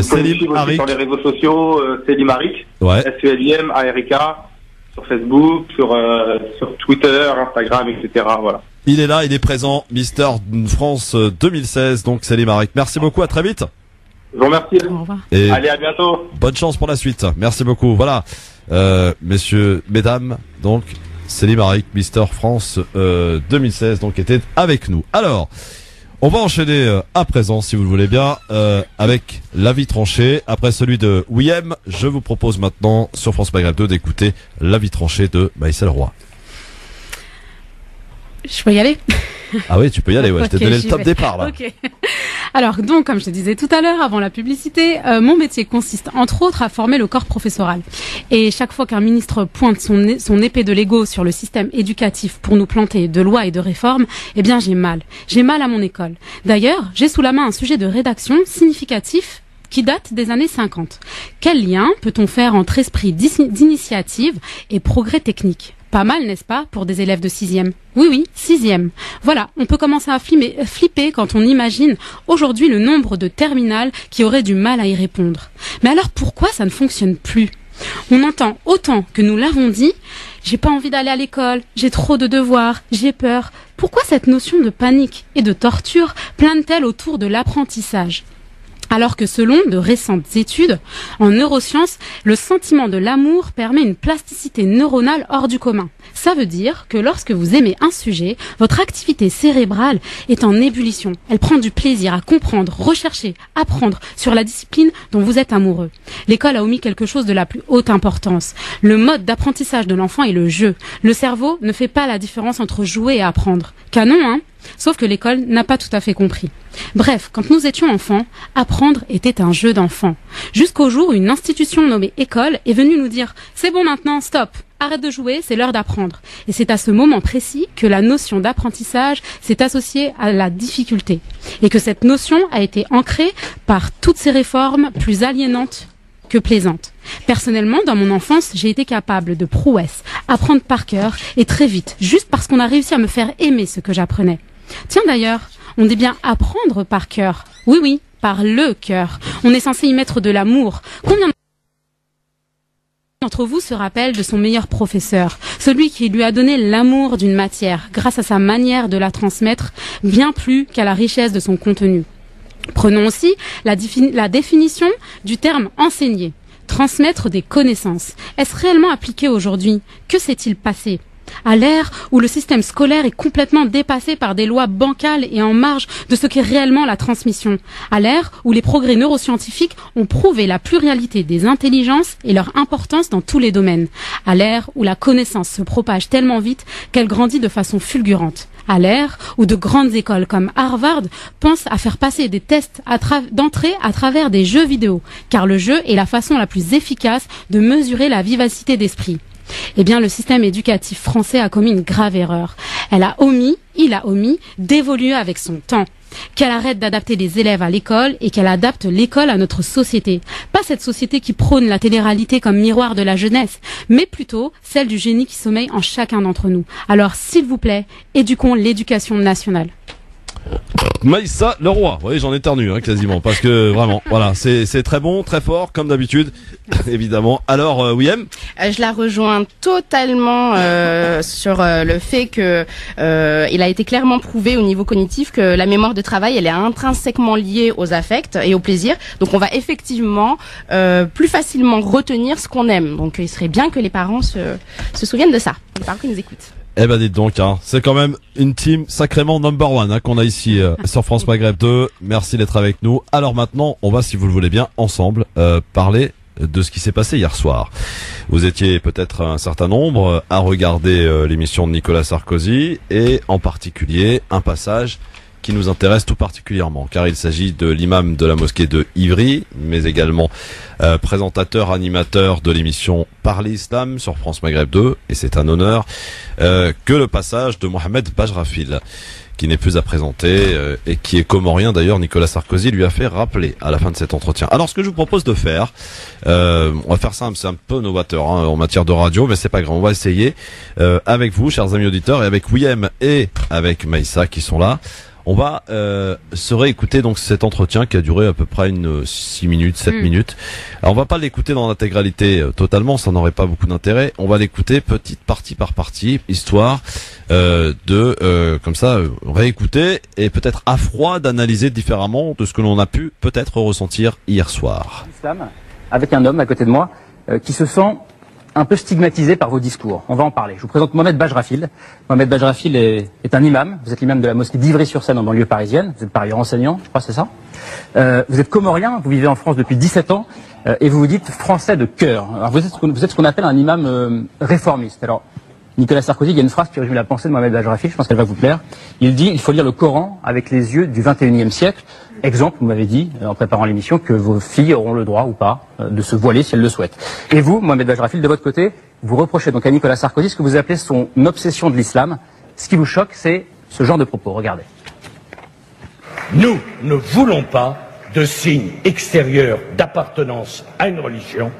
Céline Maric. Sur les réseaux sociaux, Céline Maric. Ouais. SELIM-ARIK. Sur Facebook, sur Twitter, Instagram, etc. Voilà. Il est là, il est présent, Mister France 2016, donc Céline Maric. Merci beaucoup, à très vite. Je vous remercie. Au revoir. Et allez, à bientôt. Bonne chance pour la suite. Merci beaucoup. Voilà, messieurs, mesdames, donc Céline Maric, Mister France 2016, donc était avec nous. Alors, on va enchaîner à présent, si vous le voulez bien, avec l'avis tranché. Après celui de Wiem, je vous propose maintenant sur France Maghreb 2 d'écouter l'avis tranché de Maïssa Leroy. Je peux y aller? Ah oui, tu peux y aller, ouais. Je t'ai donné le top départ, là. Ok. Alors, donc, comme je te disais tout à l'heure, avant la publicité, mon métier consiste, entre autres, à former le corps professoral. Et chaque fois qu'un ministre pointe son épée de Lego sur le système éducatif pour nous planter de lois et de réformes, eh bien, j'ai mal. J'ai mal à mon école. D'ailleurs, j'ai sous la main un sujet de rédaction significatif qui date des années 50. Quel lien peut-on faire entre esprit d'initiative et progrès technique? Pas mal, n'est-ce pas, pour des élèves de 6e? Oui, 6e. Voilà, on peut commencer à flipper quand on imagine aujourd'hui le nombre de terminales qui auraient du mal à y répondre. Mais alors pourquoi ça ne fonctionne plus? On entend autant que nous l'avons dit, j'ai pas envie d'aller à l'école, j'ai trop de devoirs, j'ai peur. Pourquoi cette notion de panique et de torture plane-t-elle autour de l'apprentissage? Alors que selon de récentes études en neurosciences, le sentiment de l'amour permet une plasticité neuronale hors du commun. Ça veut dire que lorsque vous aimez un sujet, votre activité cérébrale est en ébullition. Elle prend du plaisir à comprendre, rechercher, apprendre sur la discipline dont vous êtes amoureux. L'école a omis quelque chose de la plus haute importance. Le mode d'apprentissage de l'enfant est le jeu. Le cerveau ne fait pas la différence entre jouer et apprendre. Canon, hein? Sauf que l'école n'a pas tout à fait compris. Bref, quand nous étions enfants, apprendre était un jeu d'enfant. Jusqu'au jour où une institution nommée école est venue nous dire « C'est bon maintenant, stop, arrête de jouer, c'est l'heure d'apprendre ». Et c'est à ce moment précis que la notion d'apprentissage s'est associée à la difficulté. Et que cette notion a été ancrée par toutes ces réformes plus aliénantes que plaisantes. Personnellement, dans mon enfance, j'ai été capable de prouesses, apprendre par cœur et très vite, juste parce qu'on a réussi à me faire aimer ce que j'apprenais. Tiens d'ailleurs, on dit bien apprendre par cœur. Oui, par le cœur. On est censé y mettre de l'amour. Combien d'entre vous se rappellent de son meilleur professeur, celui qui lui a donné l'amour d'une matière, grâce à sa manière de la transmettre, bien plus qu'à la richesse de son contenu? Prenons aussi la définition du terme enseigner. Transmettre des connaissances. Est-ce réellement appliqué aujourd'hui? Que s'est-il passé? À l'ère où le système scolaire est complètement dépassé par des lois bancales et en marge de ce qu'est réellement la transmission. À l'ère où les progrès neuroscientifiques ont prouvé la pluralité des intelligences et leur importance dans tous les domaines. À l'ère où la connaissance se propage tellement vite qu'elle grandit de façon fulgurante. À l'ère où de grandes écoles comme Harvard pensent à faire passer des tests d'entrée à travers des jeux vidéo, car le jeu est la façon la plus efficace de mesurer la vivacité d'esprit. Eh bien, le système éducatif français a commis une grave erreur. Il a omis d'évoluer avec son temps. Qu'elle arrête d'adapter les élèves à l'école et qu'elle adapte l'école à notre société. Pas cette société qui prône la télé-réalité comme miroir de la jeunesse, mais plutôt celle du génie qui sommeille en chacun d'entre nous. Alors, s'il vous plaît, éduquons l'éducation nationale. Maïssa Leroy, oui j'en éternue quasiment parce que vraiment voilà c'est très bon, très fort comme d'habitude évidemment. Alors William, je la rejoins totalement sur le fait que il a été clairement prouvé au niveau cognitif que la mémoire de travail elle est intrinsèquement liée aux affects et au plaisir. Donc on va effectivement plus facilement retenir ce qu'on aime. Donc il serait bien que les parents se souviennent de ça. Les parents qui nous écoutent. Eh ben dites donc, c'est quand même une team sacrément number one qu'on a ici sur France Maghreb 2. Merci d'être avec nous. Alors maintenant, on va, si vous le voulez bien, ensemble parler de ce qui s'est passé hier soir. Vous étiez peut-être un certain nombre à regarder l'émission de Nicolas Sarkozy et en particulier un passage qui nous intéresse tout particulièrement, car il s'agit de l'imam de la mosquée de Ivry, mais également présentateur, animateur de l'émission Parler Islam sur France Maghreb 2, et c'est un honneur que le passage de Mohamed Bajrafil, qui n'est plus à présenter et qui est comorien d'ailleurs. Nicolas Sarkozy lui a fait rappeler à la fin de cet entretien. Alors ce que je vous propose de faire, on va faire simple, c'est un peu novateur en matière de radio, mais c'est pas grave, on va essayer avec vous, chers amis auditeurs, et avec William et avec Maïssa qui sont là. On va se réécouter donc cet entretien qui a duré à peu près 6 minutes, 7 minutes. Alors on va pas l'écouter dans l'intégralité totalement, ça n'aurait pas beaucoup d'intérêt. On va l'écouter petite partie par partie, histoire de comme ça réécouter et peut-être à froid d'analyser différemment de ce que l'on a pu peut-être ressentir hier soir. Avec un homme à côté de moi qui se sent un peu stigmatisé par vos discours. On va en parler. Je vous présente Mohamed Bajrafil. Mohamed Bajrafil est un imam. Vous êtes l'imam de la mosquée d'Ivry-sur-Seine en banlieue parisienne. Vous êtes par ailleurs enseignant, je crois, c'est ça. Vous êtes comorien, vous vivez en France depuis 17 ans et vous vous dites français de cœur. Alors vous êtes ce qu'on appelle un imam réformiste. Alors, Nicolas Sarkozy, il y a une phrase qui résume la pensée de Mohamed Bajrafil, je pense qu'elle va vous plaire. Il dit, il faut lire le Coran avec les yeux du 21e siècle. Exemple, vous m'avez dit, en préparant l'émission, que vos filles auront le droit ou pas de se voiler si elles le souhaitent. Et vous, Mohamed Bajrafil, de votre côté, vous reprochez donc à Nicolas Sarkozy ce que vous appelez son obsession de l'islam. Ce qui vous choque, c'est ce genre de propos. Regardez. Nous ne voulons pas de signes extérieurs d'appartenance à une religion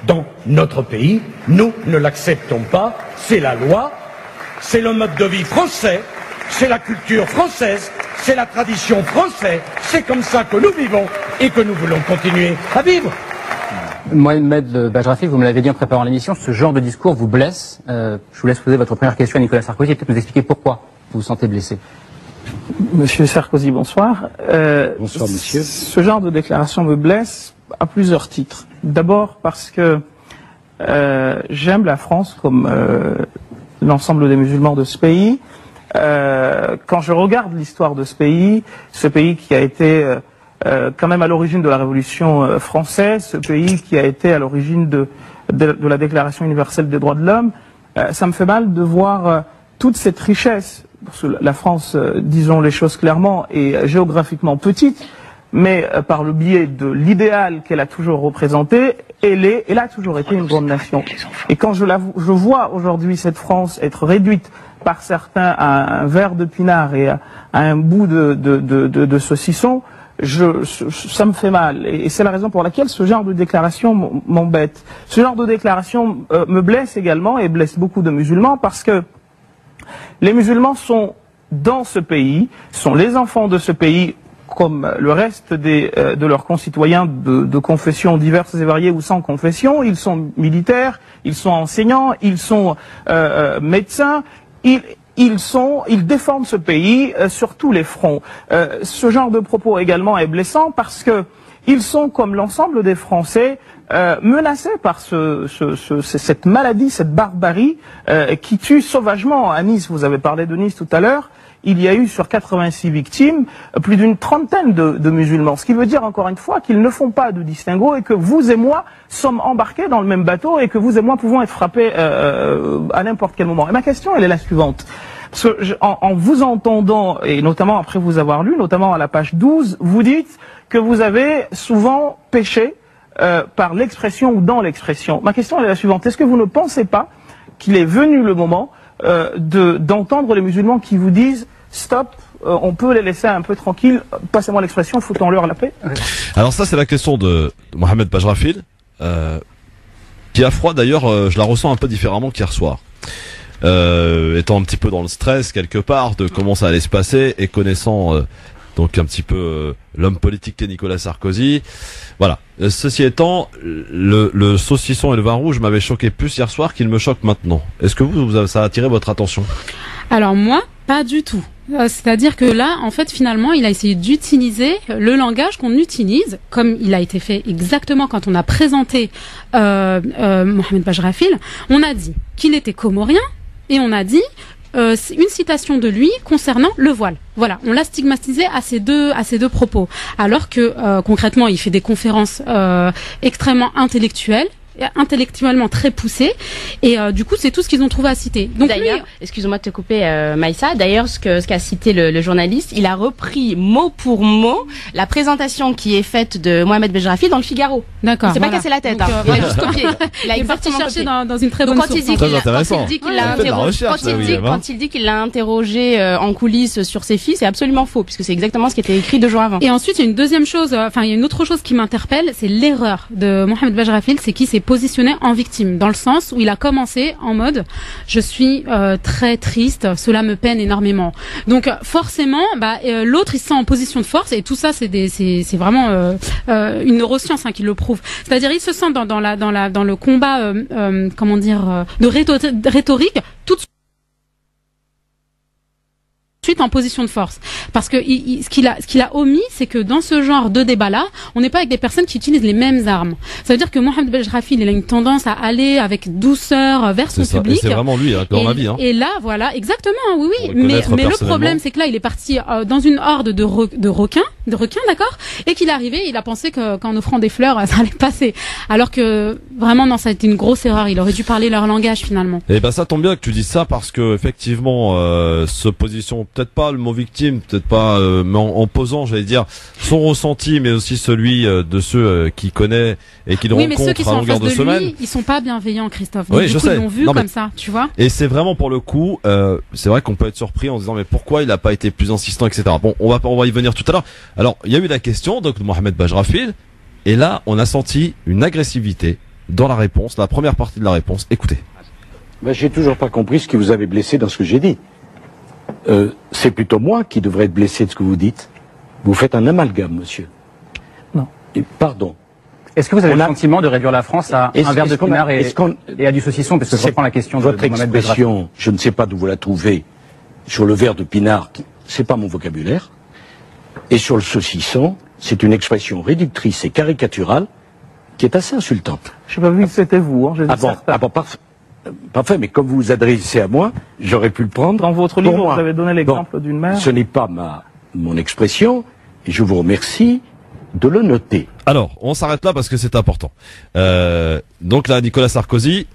dans notre pays. Nous ne l'acceptons pas. C'est la loi, c'est le mode de vie français, c'est la culture française, c'est la tradition française. C'est comme ça que nous vivons et que nous voulons continuer à vivre. Mohamed Bajrafil, vous me l'avez dit en préparant l'émission, ce genre de discours vous blesse. Je vous laisse poser votre première question à Nicolas Sarkozy et peut-être nous expliquer pourquoi vous vous sentez blessé. Monsieur Sarkozy, bonsoir. Bonsoir, monsieur. Ce genre de déclaration me blesse à plusieurs titres. D'abord parce que j'aime la France comme l'ensemble des musulmans de ce pays. Quand je regarde l'histoire de ce pays qui a été quand même à l'origine de la Révolution française, ce pays qui a été à l'origine de la Déclaration universelle des droits de l'homme, ça me fait mal de voir toute cette richesse. Parce que la France, disons les choses clairement, est géographiquement petite, mais par le biais de l'idéal qu'elle a toujours représenté, elle a toujours été une grande nation. Et quand je vois aujourd'hui cette France être réduite par certains à un verre de pinard et à un bout de saucisson, ça me fait mal. Et c'est la raison pour laquelle ce genre de déclaration m'embête. Ce genre de déclaration me blesse également et blesse beaucoup de musulmans parce que les musulmans sont dans ce pays, sont les enfants de ce pays, comme le reste de leurs concitoyens de confessions diverses et variées ou sans confession. Ils sont militaires, ils sont enseignants, ils sont médecins, ils défendent ce pays sur tous les fronts. Ce genre de propos également est blessant parce que ils sont comme l'ensemble des Français menacés par cette maladie, cette barbarie qui tue sauvagement. À Nice, vous avez parlé de Nice tout à l'heure, il y a eu sur 86 victimes plus d'une trentaine de musulmans. Ce qui veut dire encore une fois qu'ils ne font pas de distinguo et que vous et moi sommes embarqués dans le même bateau et que vous et moi pouvons être frappés à n'importe quel moment. Et ma question, elle est la suivante. Parce que en vous entendant, et notamment après vous avoir lu, notamment à la page 12, vous dites que vous avez souvent péché par l'expression ou dans l'expression. Ma question est la suivante. Est-ce que vous ne pensez pas qu'il est venu le moment d'entendre les musulmans qui vous disent stop, on peut les laisser un peu tranquilles, passez-moi l'expression, foutons-leur la paix? Alors ça, c'est la question de Mohamed Bajrafil, qui a froid d'ailleurs, je la ressens un peu différemment qu'hier soir. Étant un petit peu dans le stress quelque part de comment ça allait se passer et connaissant donc un petit peu l'homme politique qu'est Nicolas Sarkozy. Voilà. Ceci étant, le saucisson et le vin rouge m'avaient choqué plus hier soir qu'il me choque maintenant. Est-ce que ça a attiré votre attention? Alors moi, pas du tout. C'est-à-dire que là, en fait, finalement, il a essayé d'utiliser le langage qu'on utilise, comme il a été fait exactement quand on a présenté Mohamed Bajrafil. On a dit qu'il était comorien et on a dit une citation de lui concernant le voile. Voilà, on l'a stigmatisé à ces deux propos. Alors que concrètement, il fait des conférences extrêmement intellectuellement très poussées et du coup c'est tout ce qu'ils ont trouvé à citer. Donc d'ailleurs, excuse-moi de te couper Maïssa, d'ailleurs ce qu'a cité le journaliste, il a repris mot pour mot la présentation qui est faite de Mohamed Bajrafil dans le Figaro. D'accord. C'est pas cassé la tête, il a juste copié. Il a exactement cherché dans une très bonne source. Quand il dit qu'il l'a interrogé en coulisses sur ses filles, c'est absolument faux puisque c'est exactement ce qui était écrit 2 jours avant. Et ensuite, il y a une deuxième chose, il y a une autre chose qui m'interpelle, c'est l'erreur de Mohamed Bajrafil, c'est qu'il s'est positionné en victime, dans le sens où il a commencé en mode je suis très triste, cela me peine énormément. Donc forcément, l'autre il se sent en position de force et tout ça c'est vraiment une neuroscience qui le prouve. C'est-à-dire il se sent dans le combat de rhétorique tout de suite en position de force, parce que ce qu'il a omis, c'est que dans ce genre de débat-là, on n'est pas avec des personnes qui utilisent les mêmes armes. Ça veut dire que Mohamed Bajrafil, il a une tendance à aller avec douceur vers son public. C'est vraiment lui, dans la vie. Et là, voilà, exactement, oui. Mais le problème, c'est que là, il est parti dans une horde de requins, d'accord, et qu'il est arrivé, il a pensé qu'en offrant des fleurs, ça allait passer. Alors que vraiment, non, ça a été une grosse erreur. Il aurait dû parler leur langage finalement. Et ça tombe bien que tu dises ça parce que effectivement, ce position, peut-être pas le mot victime, peut-être pas, mais en posant, j'allais dire, son ressenti, mais aussi celui de ceux qui connaissent et qui le rencontrent à longueur de semaine. Lui, ils sont pas bienveillants, Christophe. Oui, du coup, ils l'ont vu comme ça, tu vois. Et c'est vraiment pour le coup, c'est vrai qu'on peut être surpris en disant mais pourquoi il n'a pas été plus insistant, etc. Bon, on va y venir tout à l'heure. Alors, il y a eu la question donc de Mohamed Bajrafil, et là, on a senti une agressivité dans la réponse, la première partie de la réponse. Écoutez. J'ai toujours pas compris ce qui vous avait blessé dans ce que j'ai dit. C'est plutôt moi qui devrais être blessé de ce que vous dites. Vous faites un amalgame, monsieur. Non. Pardon. Est-ce que vous avez le sentiment de réduire la France à un verre de pinard et à du saucisson? Parce que je reprends la question de votre expression, je ne sais pas d'où vous la trouvez, sur le verre de pinard, c'est pas mon vocabulaire. Et sur le saucisson, c'est une expression réductrice et caricaturale qui est assez insultante. Je n'ai pas vu que c'était vous. Parfait, mais comme vous vous adressez à moi, j'aurais pu le prendre. Dans votre livre, vous avez donné l'exemple d'une mère. Ce n'est pas mon expression, et je vous remercie de le noter. Alors, on s'arrête là parce que c'est important. Donc là, Nicolas Sarkozy,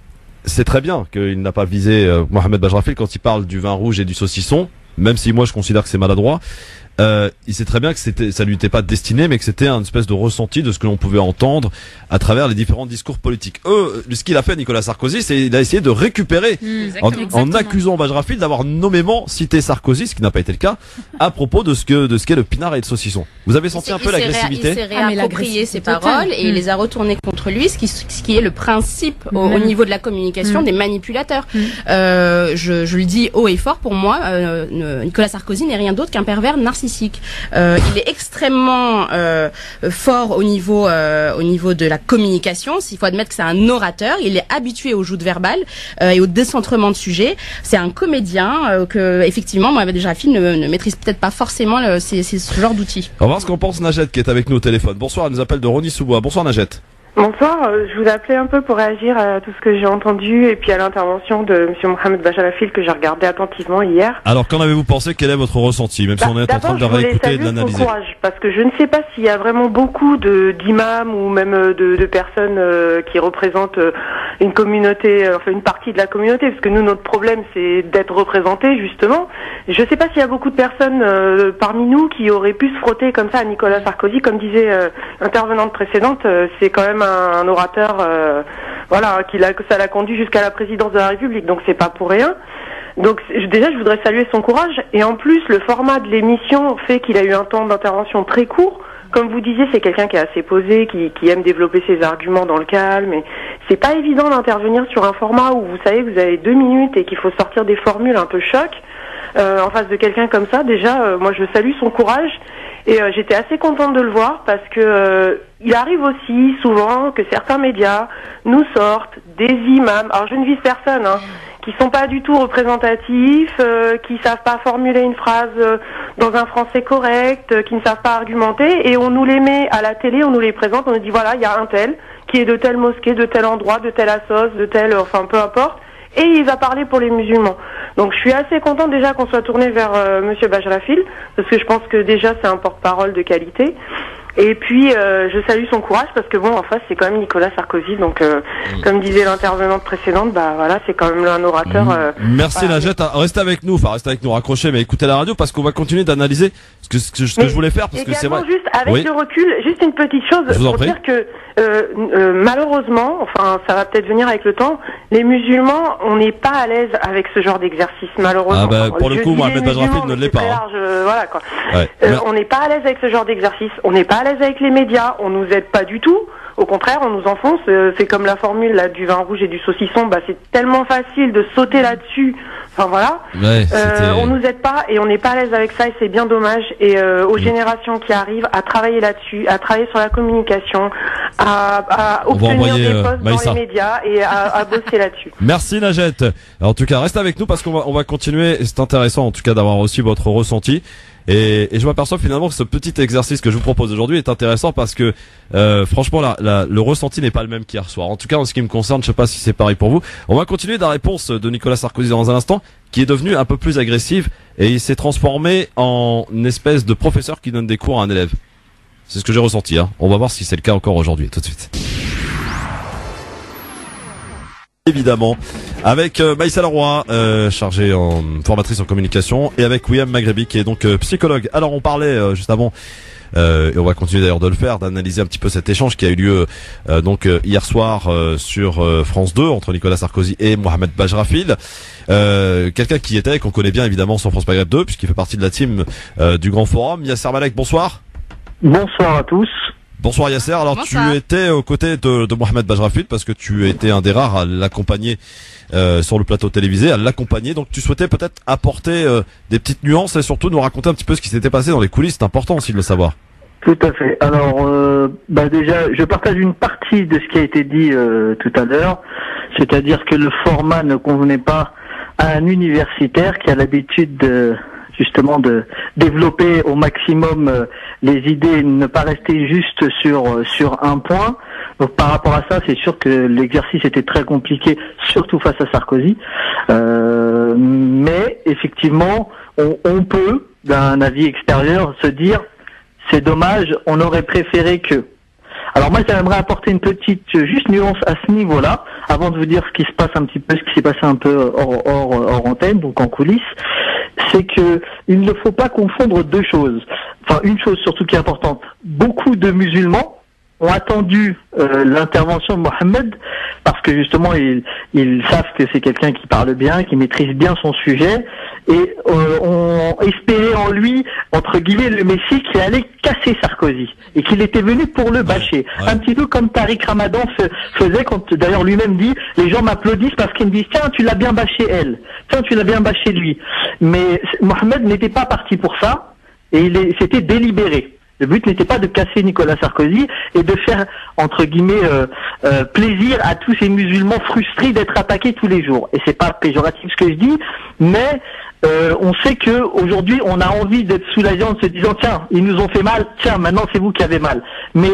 c'est très bien qu'il n'a pas visé Mohamed Bajrafil quand il parle du vin rouge et du saucisson, même si moi je considère que c'est maladroit. Il sait très bien que ça lui était pas destiné, mais que c'était un espèce de ressenti de ce que l'on pouvait entendre à travers les différents discours politiques. Ce qu'il a fait Nicolas Sarkozy, c'est il a essayé de récupérer en accusant Bajrafil d'avoir nommément cité Sarkozy, ce qui n'a pas été le cas, à propos de ce qu'est le pinard et le saucisson. Vous avez senti un peu l'agressivité? Il s'est réapproprié ses paroles et il les a retournées contre lui, ce qui est le principe au niveau de la communication des manipulateurs. Je le dis haut et fort, pour moi, Nicolas Sarkozy n'est rien d'autre qu'un pervers narcissique. narcissique. Il est extrêmement fort au niveau de la communication. Il faut admettre que c'est un orateur. Il est habitué aux joutes verbales et au décentrement de sujets. C'est un comédien que effectivement Mohamed Bajrafil ne maîtrise peut-être pas forcément ce genre d'outils. On va voir ce qu'en pense Najed qui est avec nous au téléphone. Bonsoir, elle nous appelle de Rony-sous-Bois. Bonsoir Najed. Bonsoir, je vous appelais un peu pour réagir à tout ce que j'ai entendu et puis à l'intervention de M. Mohamed Bajrafil que j'ai regardé attentivement hier. Alors qu'en avez-vous pensé? Quel est votre ressenti? Même si on est en train de réécouter et de l'analyser. Parce que je ne sais pas s'il y a vraiment beaucoup d'imams ou même de personnes qui représentent une communauté, enfin une partie de la communauté, parce que nous notre problème c'est d'être représentés justement. Je ne sais pas s'il y a beaucoup de personnes parmi nous qui auraient pu se frotter comme ça à Nicolas Sarkozy, comme disait l'intervenante précédente, c'est quand même un orateur, voilà, que ça l'a conduit jusqu'à la présidence de la République, donc c'est pas pour rien. Donc déjà, je voudrais saluer son courage, et en plus, le format de l'émission fait qu'il a eu un temps d'intervention très court. Comme vous disiez, c'est quelqu'un qui est assez posé, qui aime développer ses arguments dans le calme, et c'est pas évident d'intervenir sur un format où vous savez que vous avez 2 minutes et qu'il faut sortir des formules un peu choc en face de quelqu'un comme ça. Déjà, moi je salue son courage. Et j'étais assez contente de le voir parce que il arrive aussi souvent que certains médias nous sortent des imams, alors je ne vise personne, hein, qui sont pas du tout représentatifs, qui savent pas formuler une phrase dans un français correct, qui ne savent pas argumenter, et on nous les met à la télé, on nous les présente, on nous dit voilà, il y a un tel qui est de telle mosquée, de tel endroit, de telle assos, de tel, enfin peu importe, et il va parler pour les musulmans. Donc je suis assez contente déjà qu'on soit tourné vers Monsieur Bajrafil, parce que je pense que déjà c'est un porte-parole de qualité. Et puis je salue son courage parce que bon, en face c'est quand même Nicolas Sarkozy, donc comme disait l'intervenante précédente, bah voilà, c'est quand même un orateur. Merci Najed, restez avec nous, raccrochez, mais écoutez la radio parce qu'on va continuer d'analyser ce que je voulais faire parce que c'est vrai. Juste avec le recul, juste une petite chose pour dire que malheureusement, enfin ça va peut-être venir avec le temps, les musulmans, on n'est pas à l'aise avec ce genre d'exercice malheureusement. Ah bah pour le coup, Mohamed Bajrafil ne l'est pas. Voilà quoi. Ouais. On n'est pas à l'aise avec ce genre d'exercice, on n'est pas à l'aise avec les médias, on nous aide pas du tout. Au contraire, on nous enfonce. C'est comme la formule là du vin rouge et du saucisson. Bah, c'est tellement facile de sauter là-dessus. Enfin voilà. Ouais, on nous aide pas et on n'est pas à l'aise avec ça et c'est bien dommage. Et aux générations qui arrivent, à travailler là-dessus, à travailler sur la communication, à obtenir des postes dans les médias et à bosser là-dessus. Merci Najed. En tout cas, reste avec nous parce qu'on va continuer. C'est intéressant en tout cas d'avoir aussi votre ressenti. Et je m'aperçois finalement que ce petit exercice que je vous propose aujourd'hui est intéressant parce que franchement le ressenti n'est pas le même qu'hier soir. En tout cas en ce qui me concerne, je sais pas si c'est pareil pour vous. On va continuer dans la réponse de Nicolas Sarkozy dans un instant, qui est devenu un peu plus agressive et il s'est transformé en une espèce de professeur qui donne des cours à un élève. C'est ce que j'ai ressenti, hein. On va voir si c'est le cas encore aujourd'hui. Tout de suite. Évidemment, avec Maïssa Leroy, chargée en formatrice en communication, et avec William Maghrebi, qui est donc psychologue. Alors on parlait juste avant, et on va continuer d'ailleurs de le faire, d'analyser un petit peu cet échange qui a eu lieu donc hier soir sur France 2 entre Nicolas Sarkozy et Mohamed Bajrafil. Quelqu'un qui était, qu'on connaît bien évidemment sur France Maghreb 2, puisqu'il fait partie de la team du Grand Forum. Yasser Malek, bonsoir. Bonsoir à tous. Bonsoir Yasser, alors bonsoir. Tu étais aux côtés de Mohamed Bajrafil parce que tu étais un des rares à l'accompagner sur le plateau télévisé, à l'accompagner, donc tu souhaitais peut-être apporter des petites nuances et surtout nous raconter un petit peu ce qui s'était passé dans les coulisses, c'est important aussi de le savoir. Tout à fait, alors déjà je partage une partie de ce qui a été dit tout à l'heure, c'est-à-dire que le format ne convenait pas à un universitaire qui a l'habitude justement de développer au maximum les idées, ne pas rester juste sur un point. Donc par rapport à ça, c'est sûr que l'exercice était très compliqué, surtout face à Sarkozy. Mais effectivement, on peut, d'un avis extérieur, se dire c'est dommage, on aurait préféré que. Alors moi, j'aimerais apporter une petite juste nuance à ce niveau-là, avant de vous dire ce qui se passe un petit peu, ce qui s'est passé un peu hors antenne, donc en coulisses. C'est que il ne faut pas confondre deux choses. Enfin, une chose surtout qui est importante. Beaucoup de musulmans ont attendu l'intervention de Mohamed parce que justement ils savent que c'est quelqu'un qui parle bien, qui maîtrise bien son sujet et ont espéré en lui, entre guillemets, le Messie qui allait casser Sarkozy et qu'il était venu pour le bâcher. Un petit peu comme Tariq Ramadan faisait quand d'ailleurs lui-même dit les gens m'applaudissent parce qu'ils me disent tiens tu l'as bien bâché elle, tiens tu l'as bien bâché lui. Mais Mohamed n'était pas parti pour ça. et c'était délibéré. Le but n'était pas de casser Nicolas Sarkozy et de faire, entre guillemets, plaisir à tous ces musulmans frustrés d'être attaqués tous les jours. Et c'est pas péjoratif ce que je dis, mais on sait que aujourd'hui on a envie d'être soulagé en se disant tiens, ils nous ont fait mal, tiens, maintenant c'est vous qui avez mal. Mais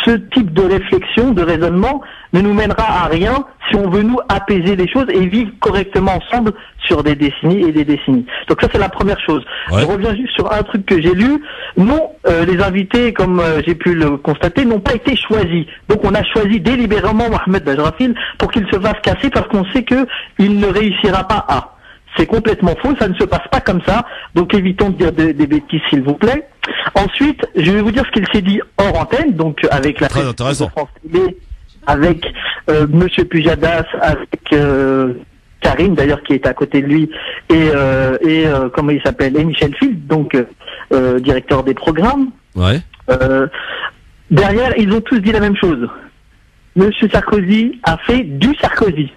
ce type de réflexion, de raisonnement, ne nous mènera à rien si on veut nous apaiser les choses et vivre correctement ensemble sur des décennies et des décennies. Donc ça c'est la première chose. Ouais. Je reviens juste sur un truc que j'ai lu. Non, les invités, comme j'ai pu le constater, n'ont pas été choisis. Donc on a choisi délibérément Mohamed Bajrafil pour qu'il se fasse casser parce qu'on sait que il ne réussira pas à. C'est complètement faux, ça ne se passe pas comme ça. Donc évitons de dire des bêtises s'il vous plaît. Ensuite, je vais vous dire ce qu'il s'est dit hors antenne, donc avec la très intéressant. France Télé, avec Monsieur Pujadas, avec Karim d'ailleurs qui est à côté de lui, et comment il s'appelle, et Michel Field, donc directeur des programmes. Ouais. Derrière, ils ont tous dit la même chose. Monsieur Sarkozy a fait du Sarkozy,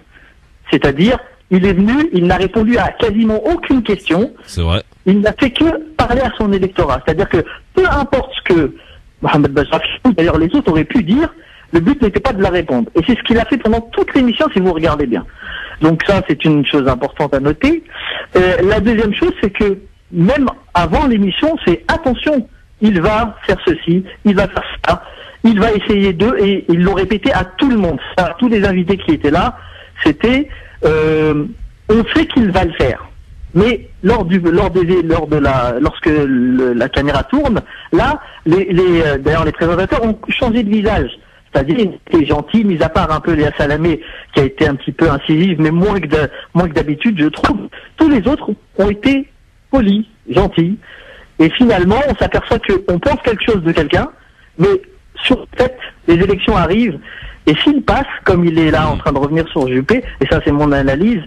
c'est-à-dire il est venu, il n'a répondu à quasiment aucune question. C'est vrai. Il n'a fait que parler à son électorat. C'est-à-dire que peu importe ce que Mohamed Bajrafil, d'ailleurs les autres auraient pu dire, le but n'était pas de la répondre. Et c'est ce qu'il a fait pendant toute l'émission si vous regardez bien. Donc ça, c'est une chose importante à noter. La deuxième chose, c'est que même avant l'émission, c'est attention, il va faire ceci, il va faire ça, il va essayer d'eux, et ils l'ont répété à tout le monde, à tous les invités qui étaient là, c'était on sait qu'il va le faire. Mais lorsque la caméra tourne, là, d'ailleurs les présentateurs ont changé de visage. C'est-à-dire, ils étaient gentils, mis à part un peu Léa Salamé, qui a été un petit peu incisive, mais moins que d'habitude, je trouve. Tous les autres ont été polis, gentils. Et finalement, on s'aperçoit qu'on pense quelque chose de quelqu'un, mais sur le fait, les élections arrivent, et s'il passe, comme il est là en train de revenir sur Juppé, et ça c'est mon analyse,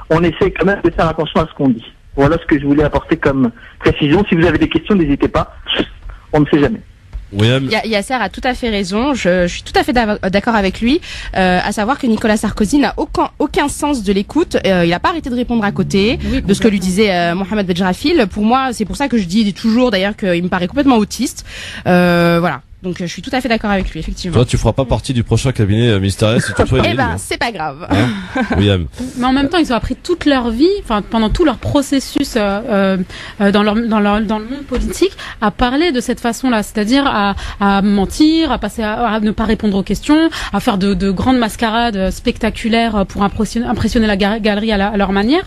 on essaie quand même de faire attention à ce qu'on dit. Voilà ce que je voulais apporter comme précision. Si vous avez des questions, n'hésitez pas. On ne sait jamais. Yasser a tout à fait raison. Je suis tout à fait d'accord avec lui. À savoir que Nicolas Sarkozy n'a aucun sens de l'écoute. Il n'a pas arrêté de répondre à côté de ce que lui disait Mohamed Bajrafil. Pour moi, c'est pour ça que je dis toujours d'ailleurs qu'il me paraît complètement autiste. Voilà. Donc je suis tout à fait d'accord avec lui, effectivement. Toi, tu feras pas partie du prochain cabinet ministériel si tu souhaites. Eh ben, c'est pas grave. Hein, William. Mais en même temps, ils ont appris toute leur vie, enfin pendant tout leur processus dans le monde politique, à parler de cette façon-là, c'est-à-dire à mentir, à ne pas répondre aux questions, à faire de grandes mascarades spectaculaires pour impressionner la galerie à leur manière.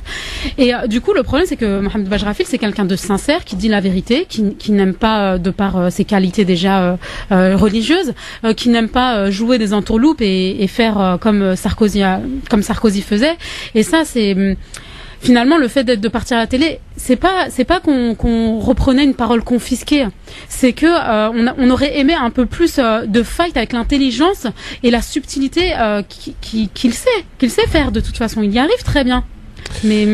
Et du coup, le problème, c'est que Mohamed Bajrafil, c'est quelqu'un de sincère, qui dit la vérité, qui n'aime pas, de par ses qualités déjà religieuse, qui n'aime pas jouer des entourloupes et faire comme Sarkozy faisait. Et ça, c'est finalement le fait de partir à la télé. C'est pas qu'on reprenait une parole confisquée. C'est que on aurait aimé un peu plus de fight avec l'intelligence et la subtilité qu'il sait faire. De toute façon, il y arrive très bien. Mais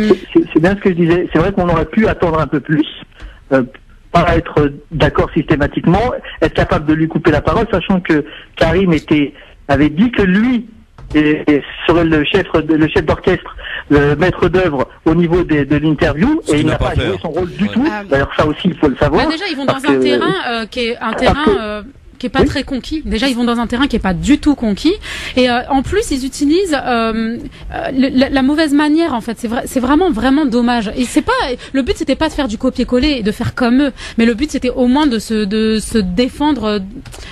c'est bien ce que je disais. C'est vrai qu'on aurait pu attendre un peu plus. Pas être d'accord systématiquement, être capable de lui couper la parole, sachant que Karim avait dit que lui serait le chef d'orchestre, le maître d'œuvre au niveau de l'interview, et il n'a pas joué son rôle du tout. D'ailleurs, ça aussi, il faut le savoir. Déjà, ils vont dans un terrain qui est un terrain qui est pas très conquis. Déjà, ils vont dans un terrain qui est pas du tout conquis. Et en plus, ils utilisent la mauvaise manière. En fait, c'est vraiment dommage. Et c'est pas le but, c'était pas de faire du copier-coller et de faire comme eux, mais le but c'était au moins de se défendre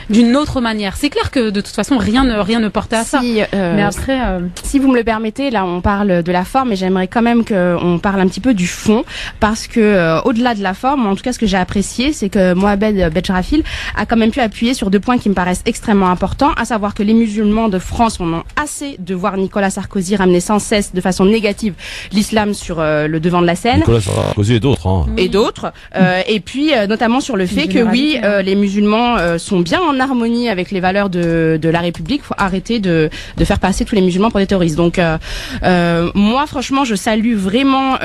d'une autre manière. C'est clair que de toute façon, rien ne portait à ça. Mais après, si vous me le permettez, là, on parle de la forme, mais j'aimerais quand même qu'on parle un petit peu du fond, parce que au-delà de la forme, en tout cas, ce que j'ai apprécié, c'est que Mohamed Bajrafil a quand même pu appuyer sur deux points qui me paraissent extrêmement importants, à savoir que les musulmans de France en ont assez de voir Nicolas Sarkozy ramener sans cesse de façon négative l'islam sur le devant de la scène. Nicolas Sarkozy et d'autres. Hein. Et d'autres. Et puis notamment sur le fait que oui, les musulmans sont bien en harmonie avec les valeurs de la République. Faut arrêter de faire passer tous les musulmans pour des terroristes. Donc moi, franchement, je salue vraiment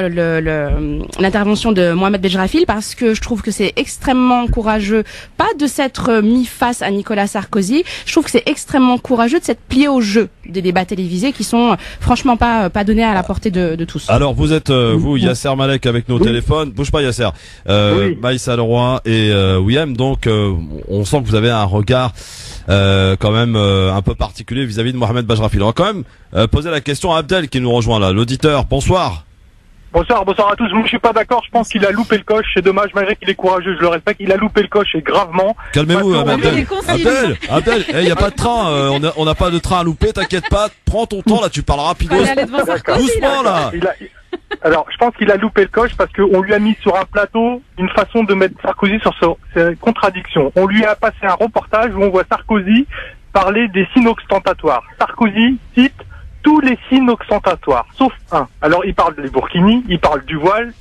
l'intervention de Mohamed Bajrafil, parce que je trouve que c'est extrêmement courageux, pas de s'être mis face face à Nicolas Sarkozy. Je trouve que c'est extrêmement courageux de s'être plié au jeu des débats télévisés qui sont franchement pas donnés à la portée de tous. Alors vous êtes vous Yasser Malek avec nos téléphones, bouge pas Yasser, Maïssa Leroy et William, donc on sent que vous avez un regard quand même un peu particulier vis-à-vis de Mohamed Bajrafil. On va quand même poser la question à Abdel qui nous rejoint là, l'auditeur. Bonsoir. Bonsoir à tous. Moi, je suis pas d'accord. Je pense qu'il a loupé le coche. C'est dommage, malgré qu'il est courageux, je le respecte. Il a loupé le coche et gravement. Calmez-vous, Abdel. Abdel, il y a pas de train. On n'a pas de train à louper. T'inquiète pas. Prends ton temps là. Tu parles rapidos. Doucement là. Alors, je pense qu'il a loupé le coche parce qu'on lui a mis sur un plateau une façon de mettre Sarkozy sur ses contradictions. On lui a passé un reportage où on voit Sarkozy parler des signes ostentatoires. Sarkozy cite tous les signes ostentatoires, sauf un. Alors, il parle des burkinis, il parle du voile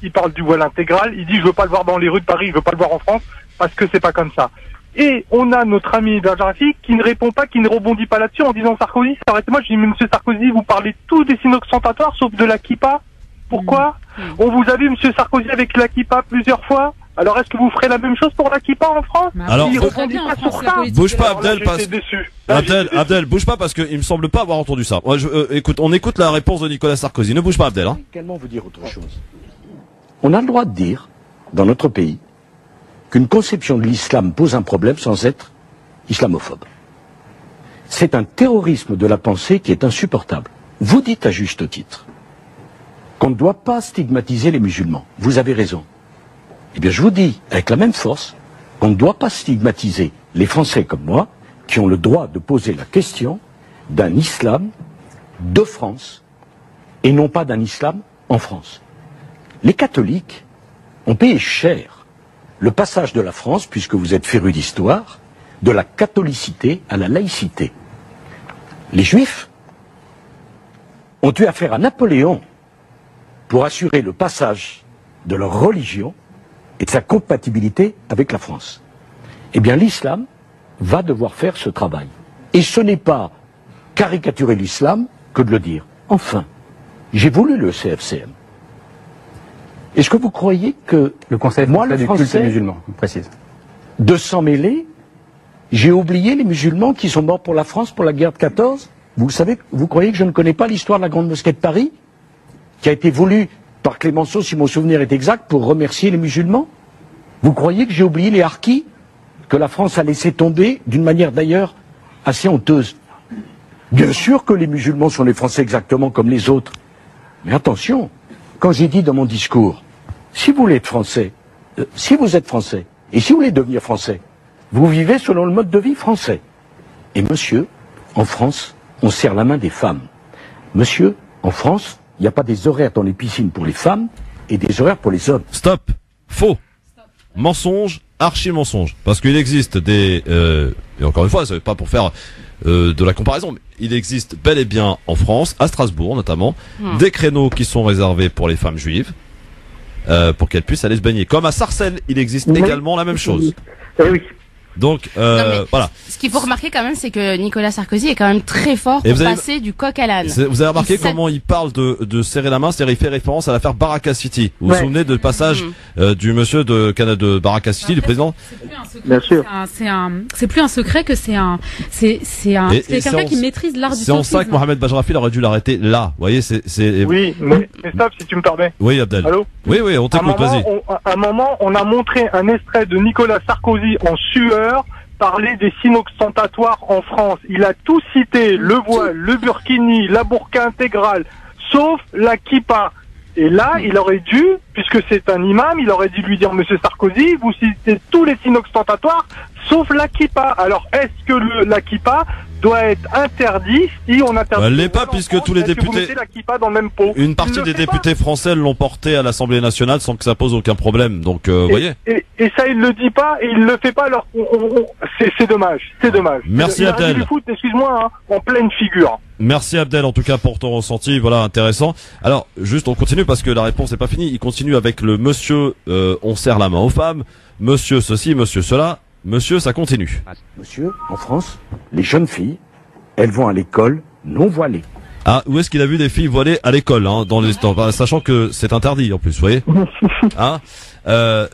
intégral, il dit je veux pas le voir dans les rues de Paris, je veux pas le voir en France, parce que c'est pas comme ça. Et on a notre ami Bajrafil qui ne répond pas, qui ne rebondit pas là-dessus en disant Sarkozy, arrêtez-moi, je dis mais monsieur Sarkozy, vous parlez tous des signes ostentatoires sauf de la kippa. Pourquoi? On vous a vu monsieur Sarkozy avec la kippa plusieurs fois. Alors est-ce que vous ferez la même chose pour la kippa en France? Alors, bouge pas Abdel, Abdel, bouge pas parce que il me semble pas avoir entendu ça. Moi, écoute, on écoute la réponse de Nicolas Sarkozy. Ne bouge pas Abdel. Hein. Également vous dire autre chose. On a le droit de dire, dans notre pays, qu'une conception de l'islam pose un problème sans être islamophobe. C'est un terrorisme de la pensée qui est insupportable. Vous dites à juste titre qu'on ne doit pas stigmatiser les musulmans. Vous avez raison. Eh bien, je vous dis, avec la même force, qu'on ne doit pas stigmatiser les Français comme moi, qui ont le droit de poser la question d'un islam de France, et non pas d'un islam en France. Les catholiques ont payé cher le passage de la France, puisque vous êtes férus d'histoire, de la catholicité à la laïcité. Les Juifs ont eu affaire à Napoléon pour assurer le passage de leur religion et de sa compatibilité avec la France. Eh bien, l'islam va devoir faire ce travail. Et ce n'est pas caricaturer l'islam que de le dire. Enfin, j'ai voulu le CFCM. Est-ce que vous croyez que le Conseil moi, le du Français, culte musulman, on précise, de s'en mêler, j'ai oublié les musulmans qui sont morts pour la France pour la guerre de 14? Vous savez, vous croyez que je ne connais pas l'histoire de la Grande Mosquée de Paris, qui a été voulue par Clémenceau, si mon souvenir est exact, pour remercier les musulmans? Vous croyez que j'ai oublié les harkis, que la France a laissé tomber, d'une manière d'ailleurs assez honteuse? Bien sûr que les musulmans sont les Français exactement comme les autres. Mais attention, quand j'ai dit dans mon discours, si vous voulez être français, si vous êtes français, et si vous voulez devenir français, vous vivez selon le mode de vie français. Et monsieur, en France, on serre la main des femmes. Monsieur, en France, il n'y a pas des horaires dans les piscines pour les femmes et des horaires pour les hommes. Stop. Faux. Mensonge, archi-mensonge. Parce qu'il existe des... et encore une fois, c'est pas pour faire de la comparaison, mais il existe bel et bien en France, à Strasbourg notamment, des créneaux qui sont réservés pour les femmes juives, pour qu'elles puissent aller se baigner. Comme à Sarcelles, il existe également la même chose. Oui. Donc, voilà. Ce qu'il faut remarquer quand même, c'est que Nicolas Sarkozy est quand même très fort pour passer du coq à l'âne. Vous avez remarqué comment il parle de serrer la main, c'est-à-dire il fait référence à l'affaire Baraka City. Vous vous souvenez de passage du monsieur de Canada, de Baraka City, du président? Bien sûr. C'est plus un secret que c'est quelqu'un qui maîtrise l'art du sophisme. C'est en ça que Mohamed Bajrafil aurait dû l'arrêter là. Vous voyez, Oui, mais stop, si tu me permets. Oui, Abdel. Allô? Oui, on t'écoute, vas-y. À un moment, on a montré un extrait de Nicolas Sarkozy en sueur parler des signes ostentatoires en France. Il a tout cité, le voile, le burkini, la burqa intégrale, sauf la kippa. Et là, il aurait dû, puisque c'est un imam, il aurait dû lui dire, monsieur Sarkozy, vous citez tous les signes ostentatoires, sauf la kippa. Alors, est-ce que la kippa doit être interdit si on interdit? Elle l'est pas, puisque tous les députés, la kippa dans le même pot. Une partie des députés français l'ont porté à l'Assemblée nationale sans que ça pose aucun problème. Donc, vous voyez. Et ça, il le dit pas, et il le fait pas. Alors, c'est dommage. C'est dommage. Merci Abdel. Du foot, excuse-moi, en pleine figure. Merci Abdel, en tout cas pour ton ressenti, voilà, intéressant. Alors, juste, on continue parce que la réponse n'est pas finie. Il continue avec le monsieur, on serre la main aux femmes, monsieur ceci, monsieur cela. Monsieur, ça continue. Monsieur, en France, les jeunes filles, elles vont à l'école non voilées. Ah, où est-ce qu'il a vu des filles voilées à l'école, hein, sachant que c'est interdit en plus, vous voyez. Hein,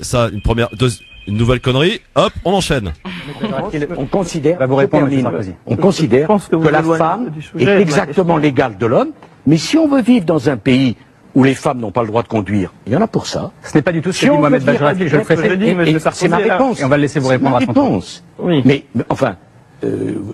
ça, une première, une nouvelle connerie, hop, on enchaîne. On considère, va vous répondre, on considère que la femme est exactement l'égale de l'homme, mais si on veut vivre dans un pays où les femmes n'ont pas le droit de conduire, il y en a pour ça. Ce n'est pas du tout ce que dit Mohamed Bajrafil, je le précise. C'est ma réponse. Et on va le laisser vous répondre à son tour. Oui. Mais enfin,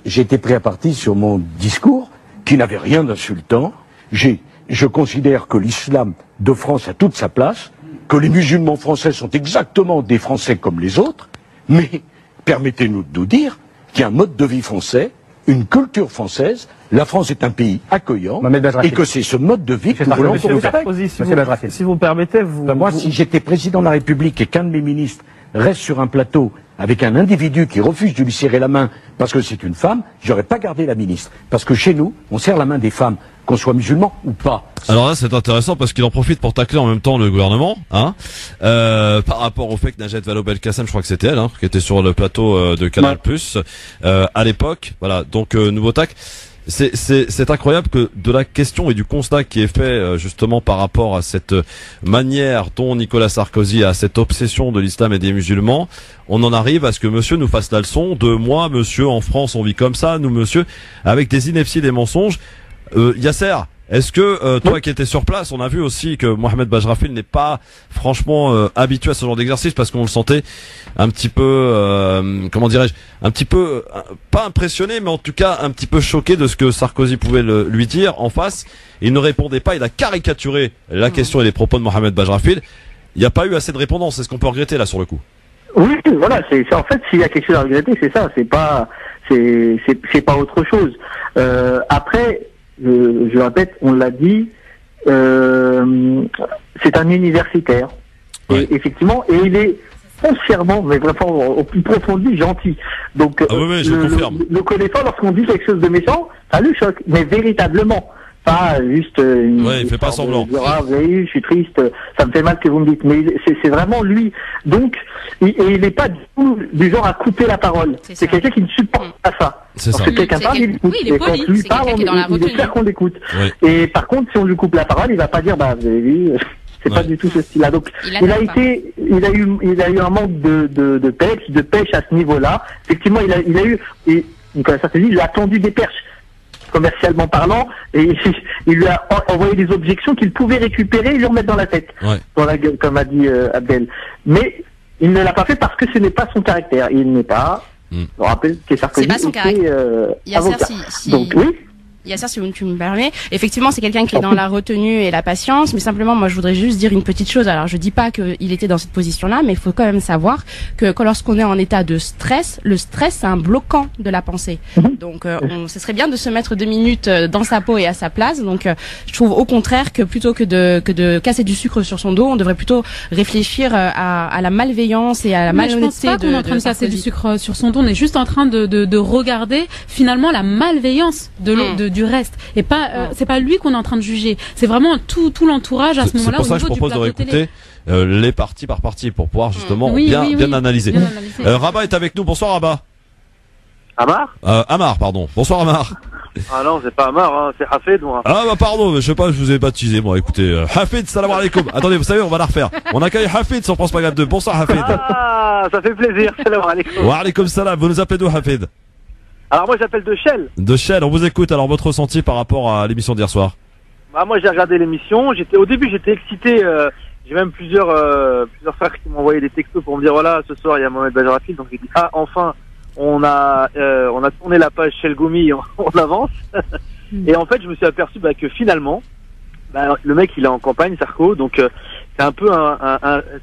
j'ai été pris à partie sur mon discours, qui n'avait rien d'insultant. Je considère que l'islam de France a toute sa place, que les musulmans français sont exactement des Français comme les autres, mais permettez-nous de nous dire qu'il y a un mode de vie français, une culture française, la France est un pays accueillant, et que c'est ce mode de vie que nous voulons pour nous faire. Si vous permettez, moi, si j'étais président de la République et qu'un de mes ministres reste sur un plateau avec un individu qui refuse de lui serrer la main parce que c'est une femme, j'aurais pas gardé la ministre. Parce que chez nous, on serre la main des femmes, qu'on soit musulman ou pas. Alors là, c'est intéressant parce qu'il en profite pour tacler en même temps le gouvernement, hein, par rapport au fait que Najat Vallaud-Belkacem, je crois que c'était elle, hein, qui était sur le plateau de Canal+, à l'époque. Voilà, donc nouveau tac. C'est incroyable que de la question et du constat qui est fait justement par rapport à cette manière dont Nicolas Sarkozy a cette obsession de l'islam et des musulmans, on en arrive à ce que monsieur nous fasse la leçon de moi, monsieur, en France on vit comme ça, nous monsieur, avec des inepties, des mensonges. Yasser, est-ce que toi qui étais sur place, on a vu aussi que Mohamed Bajrafil n'est pas franchement habitué à ce genre d'exercice parce qu'on le sentait un petit peu, comment dirais-je, un petit peu, pas impressionné, mais en tout cas un petit peu choqué de ce que Sarkozy pouvait lui dire en face. Il ne répondait pas, il a caricaturé la question et les propos de Mohamed Bajrafil. Il n'y a pas eu assez de répondance, c'est ce qu'on peut regretter là sur le coup. Oui, voilà, c'est en fait s'il y a quelque chose à regretter, c'est ça, c'est pas autre chose. Après, je répète, on l'a dit, c'est un universitaire. Ouais. Et effectivement, et il est foncièrement, mais vraiment au plus profond de lui, gentil. Donc, le connaissant, lorsqu'on dit quelque chose de méchant, ça le choque, mais véritablement. Pas juste il fait pas semblant. Oui, je suis triste, ça me fait mal que vous me dites, mais c'est vraiment lui. Donc, il n'est pas du tout du genre à couper la parole. C'est quelqu'un qui ne supporte pas ça. C'est ça. Parce que quelqu'un parle, il écoute. Oui, il est poli. Quand lui parle, il espère qu'on l'écoute. Et par contre, si on lui coupe la parole, il va pas dire, bah, vous avez vu, c'est pas du tout ce style-là. Donc, il a eu un manque de pêche à ce niveau-là. Effectivement, il a eu, et Nicolas Sarkozy, il a tendu des perches, commercialement parlant, et il lui a envoyé des objections qu'il pouvait récupérer et lui remettre dans la tête, dans la gueule, comme a dit Abdel. Mais il ne l'a pas fait parce que ce n'est pas son caractère. Il n'est pas, je me rappelle que Sarkozy était avocat. Donc oui. Yasser, si tu me permets, effectivement, c'est quelqu'un qui est dans la retenue et la patience, mais simplement, moi, je voudrais juste dire une petite chose. Alors, je dis pas qu'il était dans cette position-là, mais il faut quand même savoir que lorsqu'on est en état de stress, le stress, c'est un bloquant de la pensée. Donc, ce serait bien de se mettre 2 minutes dans sa peau et à sa place. Donc, je trouve au contraire que plutôt que de casser du sucre sur son dos, on devrait plutôt réfléchir à la malveillance et à la malhonnêteté. Je pense pas qu'on est en train de casser du sucre sur son dos. On est juste en train de regarder finalement la malveillance du reste, et pas c'est pas lui qu'on est en train de juger, c'est vraiment tout l'entourage à ce moment-là. C'est pour ça que je propose de réécouter les parties par partie pour pouvoir justement bien analyser. Rabat est avec nous. Bonsoir Rabat. Amar, pardon. Bonsoir Amar. Ah non, c'est pas Amar, hein, c'est Hafid moi. Ah bah pardon, je sais pas, je vous ai baptisé moi. Écoutez, Hafid, salam alaikum. Attendez, vous savez, on va la refaire. On accueille Hafid sur France Maghreb 2. Bonsoir Hafid. Ah, ça fait plaisir. Salam alaikum. Wa alaikum salam. Vous nous appelez d'où Hafid? Alors moi j'appelle de Shell. De Shell, on vous écoute. Alors votre ressenti par rapport à l'émission d'hier soir? Bah moi j'ai regardé l'émission. Au début j'étais excité. J'ai même plusieurs frères qui m'ont envoyé des textos pour me dire voilà, ce soir il y a Mohamed Bajrafil. Donc j'ai dit ah enfin on a tourné la page Shell Goumi, on avance. Et en fait je me suis aperçu que finalement le mec il est en campagne, Sarko, donc c'est un peu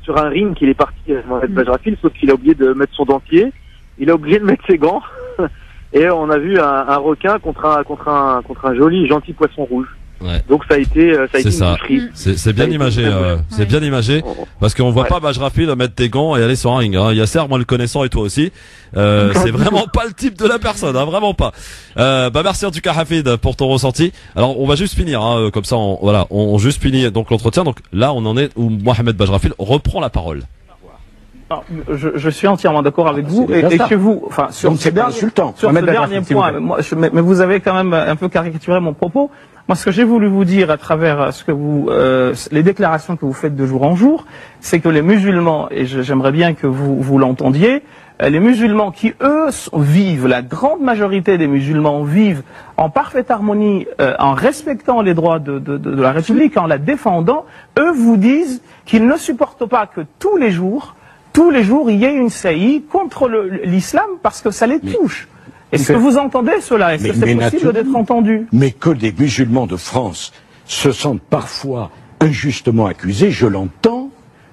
sur un ring qu'il est parti Mohamed Bajrafil, sauf qu'il a oublié de mettre son dentier. Il a oublié de mettre ses gants et on a vu un requin contre un joli gentil poisson rouge. Ouais. Donc ça a été une boucherie. C'est bien imagé, c'est bien imagé parce qu'on voit pas Bajrafil mettre des gants et aller sur un ring. Hein. Yasser, moi le connaissant et toi aussi, c'est vraiment pas le type de la personne, hein, vraiment pas. Merci en tout cas Hafid pour ton ressenti. Alors on va juste finir, hein, comme ça, on juste finit donc l'entretien. Donc là on en est où Mohamed Bajrafil reprend la parole. Je suis entièrement d'accord avec vous et que vous, enfin sur ce dernier point, mais vous avez quand même un peu caricaturé mon propos. Moi, ce que j'ai voulu vous dire à travers les déclarations que vous faites de jour en jour, c'est que les musulmans, et j'aimerais bien que vous l'entendiez, les musulmans qui, eux, vivent, la grande majorité des musulmans vivent en parfaite harmonie, en respectant les droits de la République, en la défendant, eux vous disent qu'ils ne supportent pas que tous les jours, il y ait une saillie contre l'islam parce que ça les touche. Est-ce que vous entendez cela? Est-ce que c'est possible d'être entendu? Mais que des musulmans de France se sentent parfois injustement accusés, je l'entends,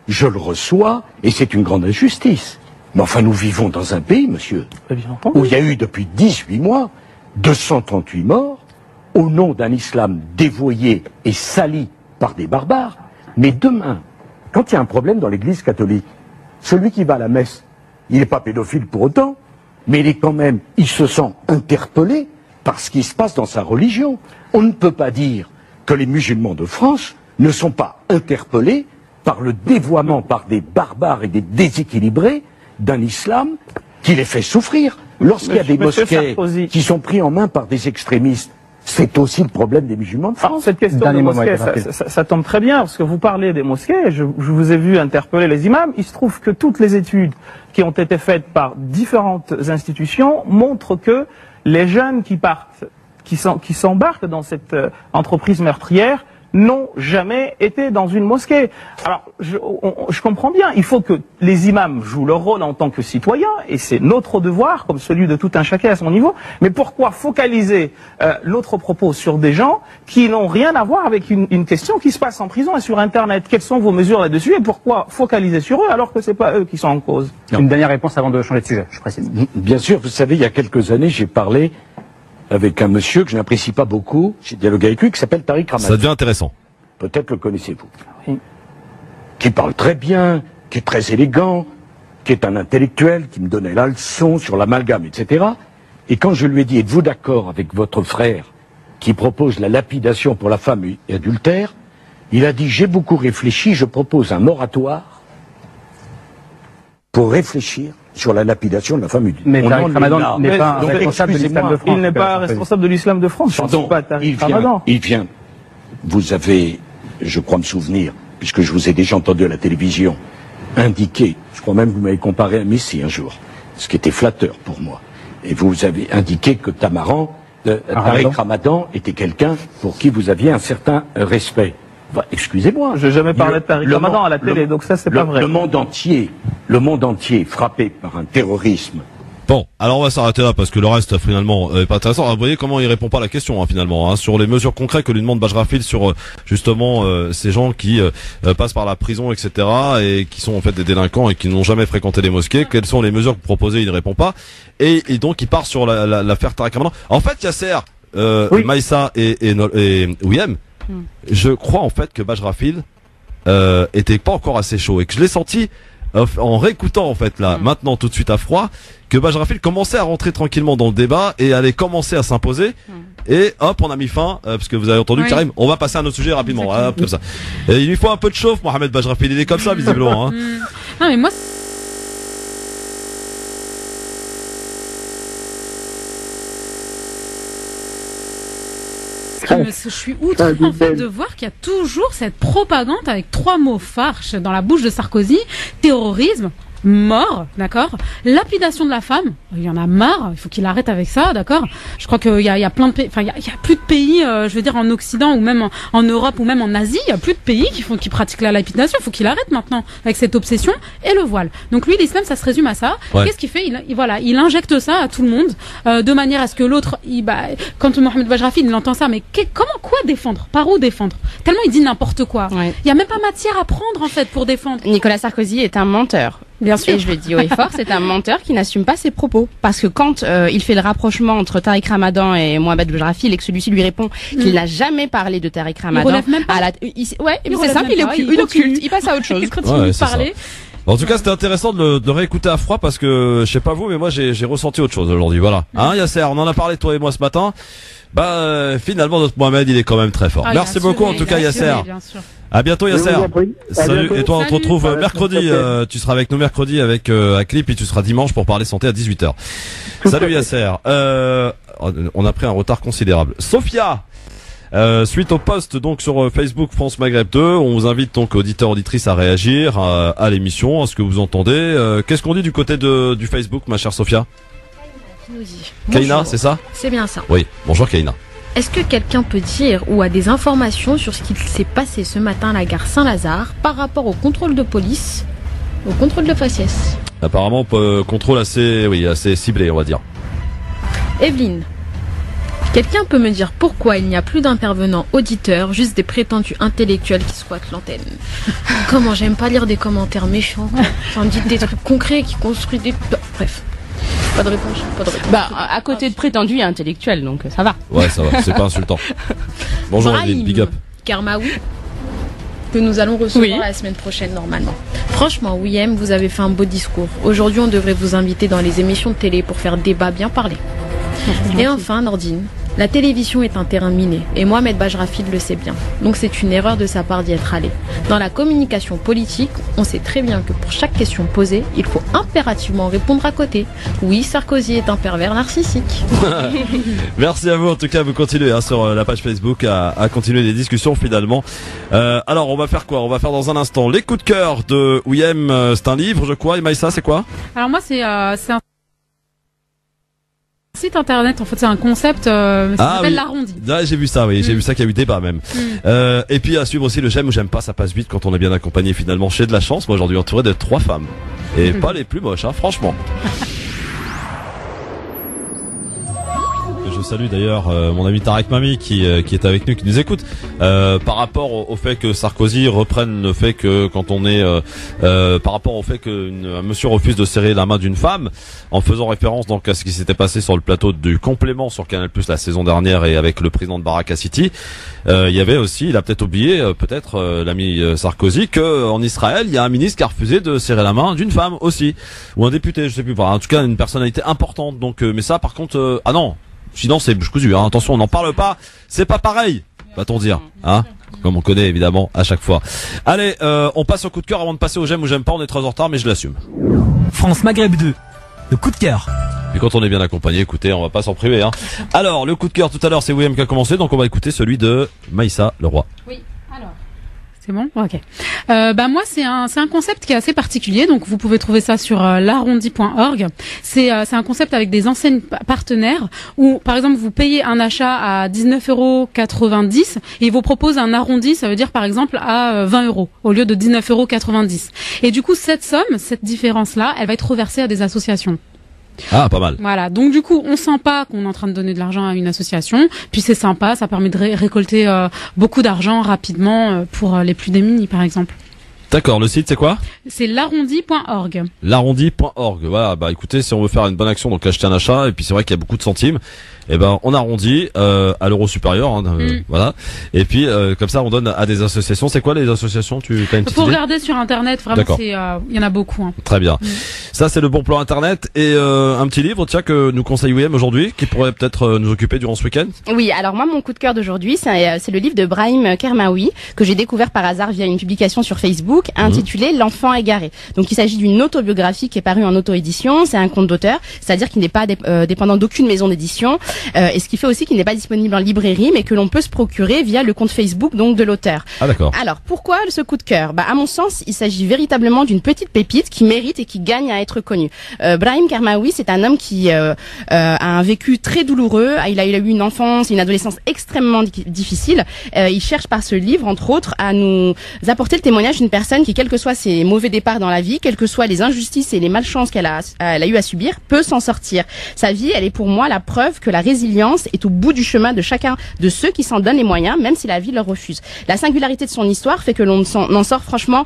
je le reçois, et c'est une grande injustice. Mais enfin, nous vivons dans un pays, monsieur, où il y a eu depuis 18 mois 238 morts au nom d'un islam dévoyé et sali par des barbares. Mais demain, quand il y a un problème dans l'église catholique, celui qui va à la messe, il n'est pas pédophile pour autant, mais il se sent interpellé par ce qui se passe dans sa religion. On ne peut pas dire que les musulmans de France ne sont pas interpellés par le dévoiement par des barbares et des déséquilibrés d'un islam qui les fait souffrir. Lorsqu'il y a des mosquées qui sont pris en main par des extrémistes, c'est aussi le problème des musulmans de France. Cette question des mosquées, ça tombe très bien, parce que vous parlez des mosquées, je vous ai vu interpeller les imams. Il se trouve que toutes les études qui ont été faites par différentes institutions montrent que les jeunes qui s'embarquent dans cette entreprise meurtrière n'ont jamais été dans une mosquée. Alors, je comprends bien, il faut que les imams jouent leur rôle en tant que citoyens, et c'est notre devoir, comme celui de tout un chacun à son niveau, mais pourquoi focaliser notre propos sur des gens qui n'ont rien à voir avec une question qui se passe en prison et sur Internet? Quelles sont vos mesures là-dessus, et pourquoi focaliser sur eux alors que c'est pas eux qui sont en cause? Une dernière réponse avant de changer de sujet, je précise. Bien sûr, vous savez, il y a quelques années, j'ai parlé avec un monsieur que je n'apprécie pas beaucoup, j'ai dialogué avec lui, qui s'appelle Tariq Ramadan. Ça devient intéressant. Peut-être le connaissez-vous. Oui. Qui parle très bien, qui est très élégant, qui est un intellectuel, qui me donnait la leçon sur l'amalgame, etc. Et quand je lui ai dit, êtes-vous d'accord avec votre frère qui propose la lapidation pour la femme adultère, il a dit, j'ai beaucoup réfléchi, je propose un moratoire pour réfléchir sur la lapidation de la femme adultère. Mais Tariq Ramadan n'est pas responsable de l'islam de France. Il n'est pas responsable de l'islam de France. Pardon, il vient. Vous avez, je crois me souvenir, puisque je vous ai déjà entendu à la télévision, indiquer, je crois même que vous m'avez comparé à Messi un jour, ce qui était flatteur pour moi. Et vous avez indiqué que Tariq Ramadan était quelqu'un pour qui vous aviez un certain respect. Bah, excusez-moi. Je n'ai jamais parlé de Tariq Ramadan à la télé, donc ça c'est pas vrai. Le monde entier est frappé par un terrorisme. Bon, alors on va s'arrêter là parce que le reste finalement est pas intéressant. Alors, vous voyez comment il répond pas à la question finalement sur les mesures concrètes que lui demande Bajrafil sur justement ces gens qui passent par la prison, etc. et qui sont en fait des délinquants et qui n'ont jamais fréquenté les mosquées. Quelles sont les mesures proposées? Il ne répond pas et donc il part sur l'affaire Tariq Ramadan. En fait, Yasser, Maïssa et Ouiem, je crois en fait que Bajrafil était pas encore assez chaud et que je l'ai senti en réécoutant en fait là maintenant tout de suite à froid que Bajrafil commençait à rentrer tranquillement dans le débat et allait commencer à s'imposer et hop on a mis fin parce que vous avez entendu Karim, on va passer à un autre sujet rapidement comme ça. Et il lui faut un peu de chauffe Mohamed Bajrafil, il est comme ça visiblement Non mais moi je suis outrée en fait de voir qu'il y a toujours cette propagande avec 3 mots farces dans la bouche de Sarkozy: terrorisme, mort, d'accord, lapidation de la femme. Il y en a marre, il faut qu'il arrête avec ça, d'accord. Je crois qu'il y a plein de pays, enfin il y a plus de pays, je veux dire en Occident ou même en Europe ou même en Asie, il y a plus de pays qui pratiquent la lapidation. Il faut qu'il arrête maintenant avec cette obsession et le voile. Donc lui, l'islam, ça se résume à ça. Qu'est-ce qu'il fait? Il injecte ça à tout le monde de manière à ce que l'autre, quand Mohamed Bajrafil il entend ça, mais quoi défendre? Par où défendre? Tellement il dit n'importe quoi. Il y a même pas matière à prendre en fait pour défendre. Nicolas Sarkozy est un menteur. Bien sûr. Et je le dis haut et fort, c'est un menteur qui n'assume pas ses propos. Parce que quand il fait le rapprochement entre Tariq Ramadan et Mohamed Bajrafil et que celui-ci lui répond qu'il n'a jamais parlé de Tariq Ramadan, il relève même pas. C'est simple, il occulte, il passe à autre chose. Il continue de parler. En tout cas, c'était intéressant de réécouter à froid parce que je sais pas vous, mais moi j'ai ressenti autre chose aujourd'hui. Voilà. Yasser, on en a parlé toi et moi ce matin. Finalement notre Mohamed il est quand même très fort. Merci beaucoup en tout cas Yasser. À bientôt Yasser. Salut. Et toi on te retrouve mercredi. Tu seras avec nous mercredi avec Clip et tu seras dimanche pour parler santé à 18h. Salut Yasser. On a pris un retard considérable. Sophia. Suite au post donc sur Facebook France Maghreb 2, on vous invite donc auditeurs auditrices à réagir à l'émission, à ce que vous entendez. Qu'est-ce qu'on dit du côté du Facebook, ma chère Sophia? Qui nous dit. Kaina, c'est ça? C'est bien ça. Oui, bonjour Kaina. Est-ce que quelqu'un peut dire ou a des informations sur ce qui s'est passé ce matin à la gare Saint-Lazare par rapport au contrôle de police, au contrôle de faciès? Apparemment, contrôle assez ciblé, on va dire. Evelyne, quelqu'un peut me dire pourquoi il n'y a plus d'intervenants auditeurs, juste des prétendus intellectuels qui squattent l'antenne? Comment j'aime pas lire des commentaires méchants. Enfin, dites des trucs concrets qui construisent des... Bref. Pas de réponse, pas de réponse. Bah, à côté de prétendu, il y a intellectuel, donc ça va. Ouais, ça va, c'est pas insultant. Bonjour Evelyne, big up. Karmaoui, que nous allons recevoir la semaine prochaine normalement. Franchement, William, vous avez fait un beau discours. Aujourd'hui, on devrait vous inviter dans les émissions de télé pour faire débat bien parlé. Et enfin, Nordine, la télévision est un terrain miné, et Mohamed Bajrafil le sait bien. Donc c'est une erreur de sa part d'y être allé. Dans la communication politique, on sait très bien que pour chaque question posée, il faut impérativement répondre à côté. Oui, Sarkozy est un pervers narcissique. Merci à vous, en tout cas, vous continuez sur la page Facebook à continuer les discussions finalement. Alors, on va faire quoi? On va faire dans un instant les coups de cœur de Ouiem, c'est un livre, je crois, et Maïssa, c'est quoi? Alors moi, c'est un site internet, en fait, c'est un concept ça s'appelle l'arrondi. Ah, j'ai vu ça, oui, j'ai vu ça qu'il y a eu débat même. Et puis à suivre aussi le j'aime ou j'aime pas, ça passe vite quand on est bien accompagné finalement. J'ai de la chance, moi aujourd'hui entouré de 3 femmes. Et pas les plus moches, hein, franchement. Je salue d'ailleurs mon ami Tarek Mami qui est avec nous, qui nous écoute. Par rapport au fait que Sarkozy reprenne le fait que quand on est par rapport au fait qu'un monsieur refuse de serrer la main d'une femme, en faisant référence donc à ce qui s'était passé sur le plateau du complément sur Canal+ la saison dernière et avec le président de Baraka City, il y avait aussi, il a peut-être oublié l'ami Sarkozy, que en Israël il y a un ministre qui a refusé de serrer la main d'une femme aussi, ou un député, je sais plus, en tout cas une personnalité importante. Donc mais ça par contre ah non. Sinon c'est bouche cousue, hein. Attention, on n'en parle pas, c'est pas pareil, va-t-on dire, hein, comme on connaît évidemment à chaque fois. Allez, on passe au coup de cœur avant de passer au j'aime ou j'aime pas, on est très en retard mais je l'assume. France Maghreb 2, le coup de cœur. Et quand on est bien accompagné, écoutez, on va pas s'en priver, hein. Alors, le coup de cœur tout à l'heure, c'est William qui a commencé, donc on va écouter celui de Maïssa Leroy. Oui, alors... C'est bon? Ok. Moi, c'est un concept qui est assez particulier. Donc, vous pouvez trouver ça sur l'arrondi.org. C'est un concept avec des enseignes partenaires où, par exemple, vous payez un achat à 19,90 € et ils vous proposent un arrondi, ça veut dire, par exemple, à 20 € au lieu de 19,90 €. Et du coup, cette somme, cette différence-là, elle va être reversée à des associations. Ah, pas mal. Voilà, donc du coup, on sent pas qu'on est en train de donner de l'argent à une association, puis c'est sympa, ça permet de récolter beaucoup d'argent rapidement pour les plus démunis, par exemple. D'accord, le site c'est quoi? C'est l'arrondi.org. L'arrondi.org, voilà, bah écoutez, si on veut faire une bonne action, donc acheter un achat, et puis c'est vrai qu'il y a beaucoup de centimes, et ben on arrondit à l'euro supérieur, hein, voilà, et puis comme ça on donne à des associations. C'est quoi les associations? Tu as une petite idée? Regarder sur internet, vraiment, il y en a beaucoup. Hein. Très bien. Ça c'est le bon plan internet, et un petit livre, tiens, que nous conseille William aujourd'hui, qui pourrait peut-être nous occuper durant ce week-end. Oui, alors moi mon coup de cœur d'aujourd'hui, c'est le livre de Brahim Kermaoui, que j'ai découvert par hasard via une publication sur Facebook, intitulé L'enfant égaré. Donc il s'agit d'une autobiographie qui est parue en auto-édition, c'est un conte d'auteur, c'est-à-dire qu'il n'est pas dépendant d'aucune maison d'édition, et ce qui fait aussi qu'il n'est pas disponible en librairie, mais que l'on peut se procurer via le compte Facebook donc de l'auteur. Ah d'accord. Alors pourquoi ce coup de cœur? À mon sens, il s'agit véritablement d'une petite pépite qui mérite et qui gagne à être connue. Brahim Kermaoui, c'est un homme qui a un vécu très douloureux, il a eu une enfance et une adolescence extrêmement difficile. Il cherche par ce livre, entre autres, à nous apporter le témoignage d'une personne qui, quels que soient ses mauvais départs dans la vie, quelles que soient les injustices et les malchances qu'elle a eu à subir, peut s'en sortir. Sa vie, elle est pour moi la preuve que la résilience est au bout du chemin de chacun de ceux qui s'en donnent les moyens, même si la vie leur refuse. La singularité de son histoire fait que l'on n'en sort franchement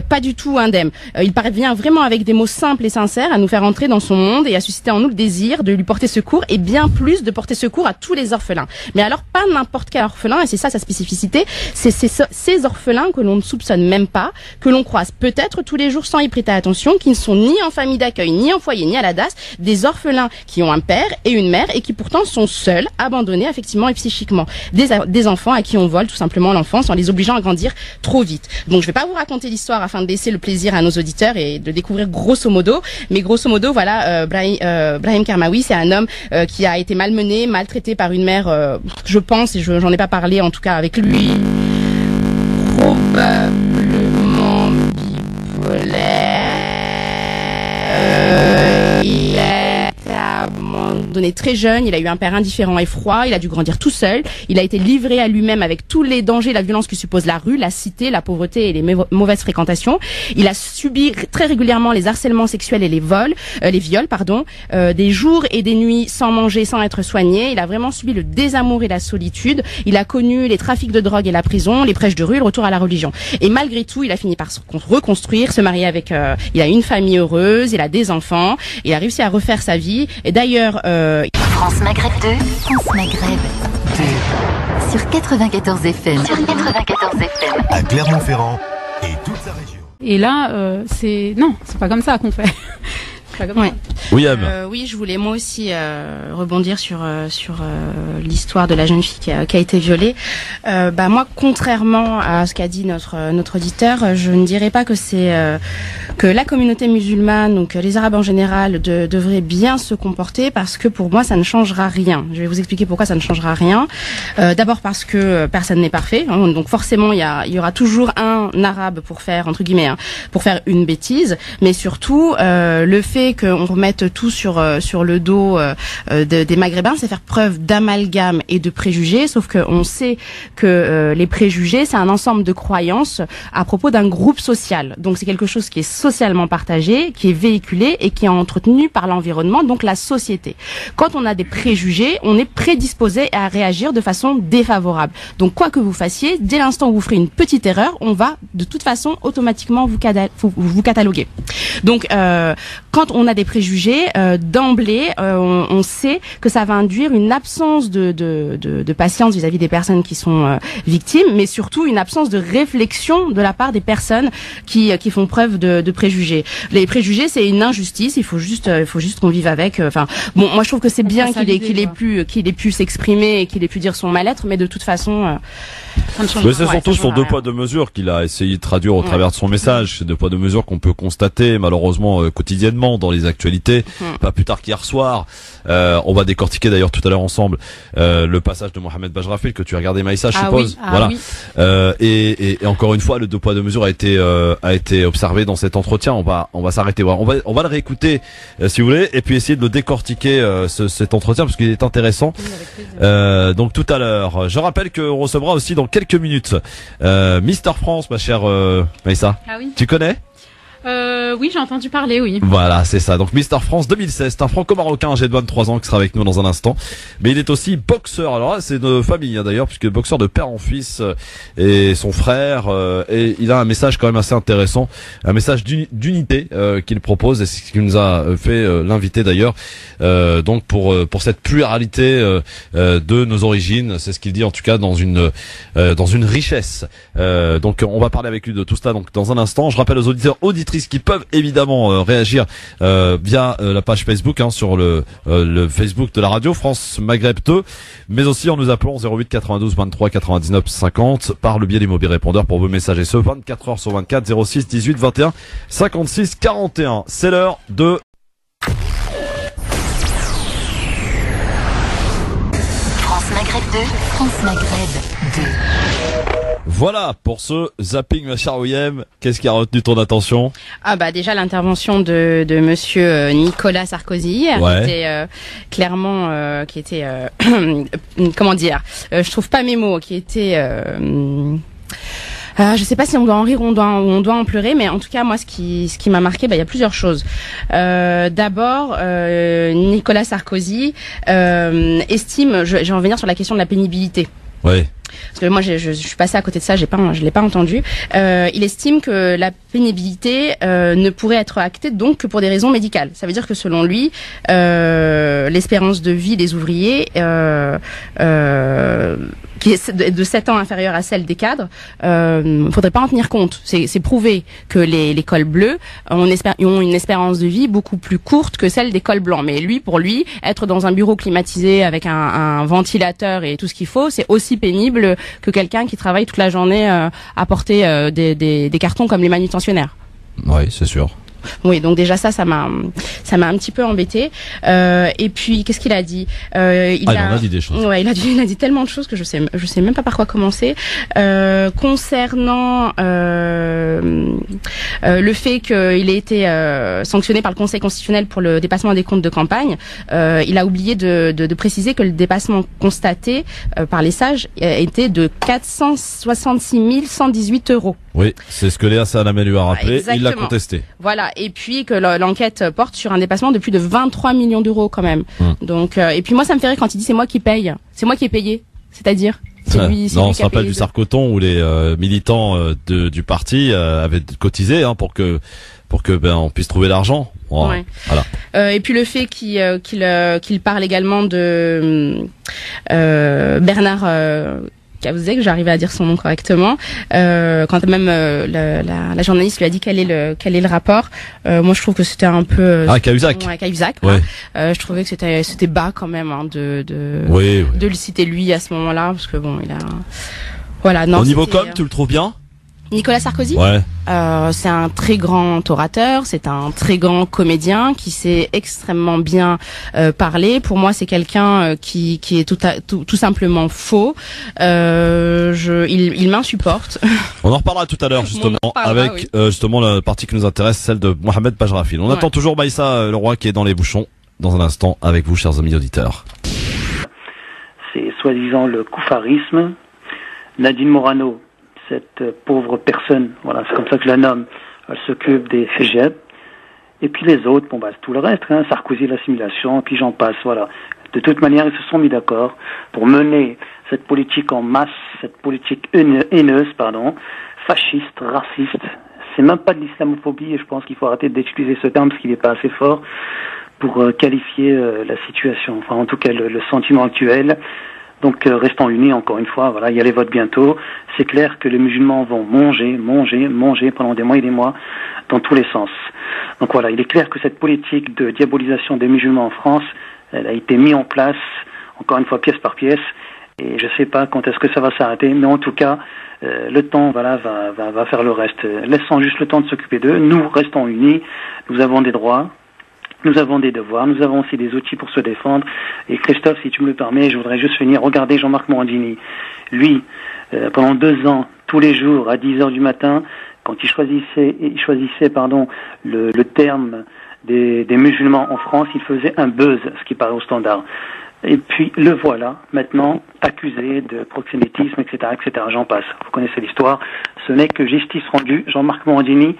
pas du tout indemne. Il parvient vraiment avec des mots simples et sincères à nous faire entrer dans son monde et à susciter en nous le désir de lui porter secours, et bien plus de porter secours à tous les orphelins. Mais alors pas n'importe quel orphelin, et c'est ça sa spécificité, c'est ces orphelins que l'on ne soupçonne même pas, que l'on croise peut-être tous les jours sans y prêter attention, qui ne sont ni en famille d'accueil, ni en foyer, ni à la DAS, des orphelins qui ont un père et une mère et qui pourtant sont seuls, abandonnés affectivement et psychiquement. Des enfants à qui on vole tout simplement l'enfance en les obligeant à grandir trop vite. Donc je vais pas vous raconter l'histoire afin de laisser le plaisir à nos auditeurs et de découvrir grosso modo, modo. Mais grosso modo, voilà, Brahim Karmaoui, c'est un homme qui a été malmené, maltraité par une mère, je pense, et j'en ai pas parlé en tout cas avec lui, probablement bipolaire. Il a été abandonné très jeune, il a eu un père indifférent et froid, il a dû grandir tout seul, il a été livré à lui-même avec tous les dangers, la violence que suppose la rue, la cité, la pauvreté et les mauvaises fréquentations. Il a subi très régulièrement les harcèlements sexuels et les viols, des jours et des nuits sans manger, sans être soigné. Il a vraiment subi le désamour et la solitude. Il a connu les trafics de drogue et la prison, les prêches de rue, le retour à la religion. Et malgré tout, il a fini par se reconstruire, se marier avec, il a une famille heureuse, il a des enfants, il a réussi à refaire sa vie. Et d'ailleurs, France Maghreb 2, France Maghreb 2, sur 94 FM. À Clermont-Ferrand et toute sa région. Et là, c'est pas comme ça qu'on fait. Ouais. Oui, je voulais moi aussi rebondir sur l'histoire de la jeune fille qui a été violée. Moi, contrairement à ce qu'a dit notre auditeur, je ne dirais pas que c'est que la communauté musulmane, donc les Arabes en général, devraient bien se comporter, parce que pour moi, ça ne changera rien. Je vais vous expliquer pourquoi ça ne changera rien. D'abord parce que personne n'est parfait, hein, donc forcément il y aura toujours un Arabe pour faire, entre guillemets, pour faire une bêtise, mais surtout le fait qu'on remette tout sur le dos des Maghrébins, c'est faire preuve d'amalgame et de préjugés, sauf qu'on sait que les préjugés, c'est un ensemble de croyances à propos d'un groupe social. Donc c'est quelque chose qui est socialement partagé, qui est véhiculé et qui est entretenu par l'environnement, donc la société. Quand on a des préjugés, on est prédisposé à réagir de façon défavorable. Donc quoi que vous fassiez, dès l'instant où vous ferez une petite erreur, on va de toute façon automatiquement vous cataloguer. Donc quand on a des préjugés, d'emblée, on sait que ça va induire une absence de patience vis-à-vis des personnes qui sont victimes, mais surtout une absence de réflexion de la part des personnes qui font preuve de préjugés. Les préjugés, c'est une injustice. Il faut juste qu'on vive avec. Moi, je trouve que c'est bien qu'il ait pu s'exprimer et qu'il ait pu dire son mal-être, mais de toute façon, ça ne change rien. Mais c'est surtout sur deux poids deux mesures qu'il a essayé de traduire au travers de son message. C'est deux poids deux mesures qu'on peut constater malheureusement quotidiennement dans les actualités. Pas plus tard qu'hier soir, on va décortiquer d'ailleurs tout à l'heure ensemble le passage de Mohamed Bajrafil que tu as regardé, Maïssa, je suppose. Voilà. Oui. Et encore une fois, le deux poids deux mesures a été observé dans cet entretien. On va s'arrêter voir. On va le réécouter si vous voulez, et puis essayer de le décortiquer cet entretien parce qu'il est intéressant. Donc tout à l'heure, je rappelle qu'on recevra aussi dans quelques minutes Mister France, ma chère Maïssa. Ah oui. Tu connais? Oui, j'ai entendu parler, oui. Voilà, c'est ça. Donc Mister France 2016, c'est un franco-marocain âgé de 23 ans qui sera avec nous dans un instant. Mais il est aussi boxeur. Alors là, c'est de famille d'ailleurs, puisque boxeur de père en fils et son frère. Et il a un message quand même assez intéressant, un message d'unité qu'il propose, et c'est ce qui nous a fait l'inviter d'ailleurs. Donc pour cette pluralité de nos origines, c'est ce qu'il dit en tout cas dans une richesse. Donc on va parler avec lui de tout cela donc dans un instant. Je rappelle aux auditeurs auditrices qui peuvent évidemment réagir via la page Facebook sur le Facebook de la radio France Maghreb 2, mais aussi en nous appelant 08 92 23 99 50 par le biais des mobiles répondeurs pour vos messages, et ce 24 heures sur 24 06 18 21 56 41. C'est l'heure de France Maghreb 2, France Maghreb 2. Voilà pour ce zapping, ma chère Oyem. Qu'est-ce qui a retenu ton attention? Déjà l'intervention de monsieur Nicolas Sarkozy, qui était clairement, comment dire, je trouve pas mes mots, qui était je sais pas si on doit en rire ou on doit en pleurer, mais en tout cas moi ce qui m'a marqué, il y a plusieurs choses. D'abord, Nicolas Sarkozy estime, je vais en venir sur la question de la pénibilité. Ouais. Parce que moi je suis passée à côté de ça, je l'ai pas entendu. Il estime que la pénibilité ne pourrait être actée donc que pour des raisons médicales. Ça veut dire que selon lui, l'espérance de vie des ouvriers qui est de 7 ans inférieure à celle des cadres, faudrait pas en tenir compte. C'est prouvé que les cols bleus ont une espérance de vie beaucoup plus courte que celle des cols blancs. Mais pour lui, être dans un bureau climatisé avec un ventilateur et tout ce qu'il faut, c'est aussi pénible que quelqu'un qui travaille toute la journée à porter des cartons comme les manutentionnaires. Oui, c'est sûr. Oui, donc déjà ça m'a un petit peu embêté. Et puis qu'est-ce qu'il a dit? Il a dit des choses. Ouais, il a dit tellement de choses que je sais même pas par quoi commencer. Concernant le fait qu'il ait été sanctionné par le Conseil constitutionnel pour le dépassement des comptes de campagne, il a oublié de préciser que le dépassement constaté par les sages était de 466 118 €. Oui, c'est ce que Léa Salamé lui a rappelé. Exactement. Il l'a contesté. Voilà, et puis que l'enquête porte sur un dépassement de plus de 23 millions d'euros quand même. Donc, et puis moi ça me fait rire quand il dit c'est moi qui paye. C'est moi qui ai payé. C'est-à-dire on se rappelle du Sarcoton où les militants du parti avaient cotisé pour que on puisse trouver l'argent. Ouais. Voilà. Et puis le fait qu'il parle également de Bernard Cahuzac, j'arrive à dire son nom correctement. Quand même la journaliste lui a dit quel est le rapport. Moi je trouve que c'était un peu Cahuzac. Ouais, Cahuzac. Ouais. Je trouvais que c'était bas quand même de le citer lui à ce moment-là parce que bon, il a voilà, non. Au niveau com, tu le trouves bien? Nicolas Sarkozy? Ouais. C'est un très grand orateur, c'est un très grand comédien qui sait extrêmement bien parler. Pour moi, c'est quelqu'un qui est tout simplement faux. Il m'insupporte. On en reparlera tout à l'heure justement avec justement la partie qui nous intéresse, celle de Mohamed Bajrafil. On attend toujours Maïssa Leroy qui est dans les bouchons dans un instant avec vous, chers amis auditeurs. C'est soi-disant le koufarisme. Nadine Morano, cette pauvre personne, voilà, c'est comme ça que je la nomme, elle s'occupe des FGEP. Et puis les autres, bon bah c'est tout le reste, Sarkozy, l'assimilation, puis j'en passe, voilà. De toute manière, ils se sont mis d'accord pour mener cette politique en masse, cette politique haineuse, fasciste, raciste. C'est même pas de l'islamophobie et je pense qu'il faut arrêter d'utiliser ce terme parce qu'il n'est pas assez fort pour qualifier la situation, enfin en tout cas le sentiment actuel. Donc restons unis encore une fois, voilà, il y a les votes bientôt. C'est clair que les musulmans vont manger pendant des mois et des mois dans tous les sens. Donc voilà, il est clair que cette politique de diabolisation des musulmans en France, elle a été mise en place, encore une fois pièce par pièce, et je sais pas quand est-ce que ça va s'arrêter, mais en tout cas, le temps va faire le reste. Laissons juste le temps de s'occuper d'eux, nous restons unis, nous avons des droits, nous avons des devoirs, nous avons aussi des outils pour se défendre. Et Christophe, si tu me le permets, je voudrais juste finir. Regardez Jean-Marc Morandini. Lui, pendant 2 ans, tous les jours, à 10h du matin, quand il choisissait le terme des musulmans en France, il faisait un buzz, ce qui paraît au Standard. Et puis, le voilà, maintenant, accusé de proxénétisme, etc., j'en passe. Vous connaissez l'histoire. Ce n'est que justice rendue. Jean-Marc Morandini,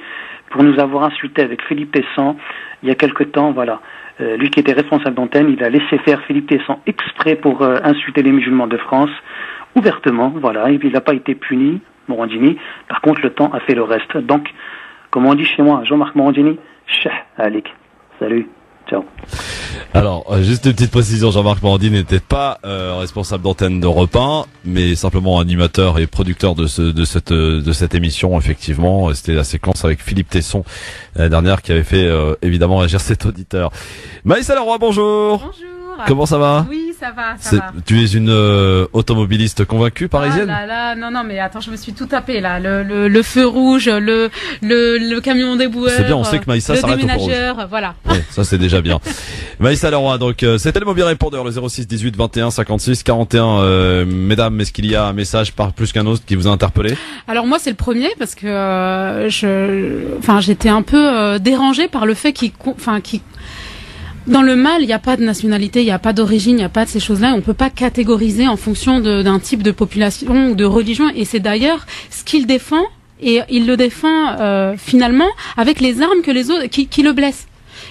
pour nous avoir insultés avec Philippe Tesson, il y a quelque temps, voilà. Lui qui était responsable d'antenne, il a laissé faire Philippe Tesson exprès pour insulter les musulmans de France, ouvertement, voilà, et puis il n'a pas été puni, Morandini. Par contre, le temps a fait le reste. Donc, comme on dit chez moi, Jean-Marc Morandini, Cheh, Alik. Salut. Ciao. Alors, juste une petite précision, Jean-Marc Morandini n'était pas responsable d'antenne d'Europe 1, mais simplement animateur et producteur de cette émission, effectivement. C'était la séquence avec Philippe Tesson, la dernière, qui avait fait évidemment réagir cet auditeur. Maïssa Leroy, bonjour. Bonjour. Comment ça va? Oui, ça va. Tu es une automobiliste convaincue parisienne? Ah là, non, mais attends, je me suis tout tapé là. Le feu rouge, le camion déboueur. C'est bien, on sait que Maïssa s'arrête au feu rouge. Voilà. Ouais, ça c'est déjà bien. Maïssa Leroy, donc c'était le mobile répondeur, le 06 18 21 56 41. Mesdames, est-ce qu'il y a un message par plus qu'un autre qui vous a interpellé? Alors moi c'est le premier parce que j'étais un peu dérangée par le fait dans le mal, il n'y a pas de nationalité, il n'y a pas d'origine, il n'y a pas de ces choses-là. On peut pas catégoriser en fonction d'un type de population ou de religion. Et c'est d'ailleurs ce qu'il défend, et il le défend finalement avec les armes que les autres qui le blessent.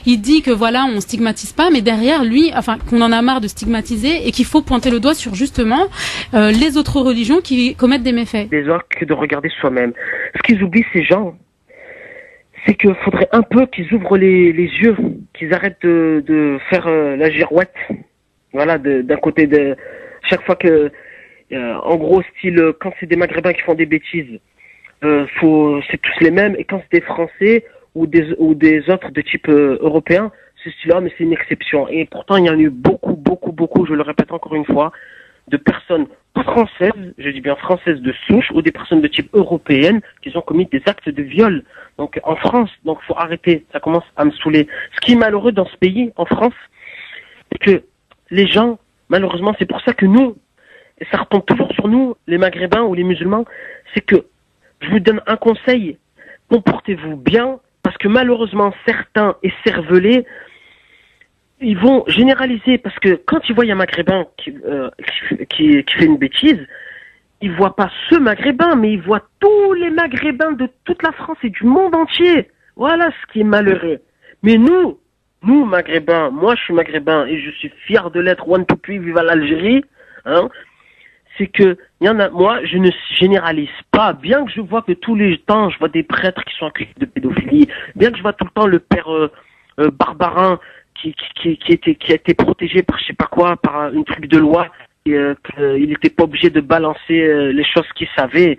Il dit que voilà, on stigmatise pas, mais derrière lui, qu'on en a marre de stigmatiser et qu'il faut pointer le doigt sur justement les autres religions qui commettent des méfaits. Des autres que de regarder soi-même. Ce qu'ils oublient, ces gens, c'est qu'il faudrait un peu qu'ils ouvrent les yeux, qu'ils arrêtent de faire la girouette. Voilà, d'un côté de chaque fois que, en gros, style quand c'est des Maghrébins qui font des bêtises, c'est tous les mêmes, et quand c'est des Français ou des autres de type européen, ce style-là, mais c'est une exception. Et pourtant, il y en a eu beaucoup, je le répète encore une fois, de personnes françaises, je dis bien françaises de souche, ou des personnes de type européenne qui ont commis des actes de viol. Donc en France, donc faut arrêter, ça commence à me saouler. Ce qui est malheureux dans ce pays, en France, c'est que les gens, malheureusement, c'est pour ça que nous, et ça retombe toujours sur nous, les Maghrébins ou les musulmans, c'est que je vous donne un conseil, comportez-vous bien, parce que malheureusement certains écervelés, ils vont généraliser, parce que quand ils voient un Maghrébin qui fait une bêtise, ils voient pas ce Maghrébin, mais ils voient tous les Maghrébins de toute la France et du monde entier. Voilà ce qui est malheureux. Mais nous Maghrébins, moi je suis Maghrébin et je suis fier de l'être, one to puis, vive l'Algérie, hein, c'est que, moi je ne généralise pas, bien que je vois que tous les temps, je vois des prêtres qui sont accusés de pédophilie, bien que je vois tout le temps le père Barbarin qui a été protégé par je sais pas quoi, par une truc de loi, qu'il n'était pas obligé de balancer les choses qu'il savait.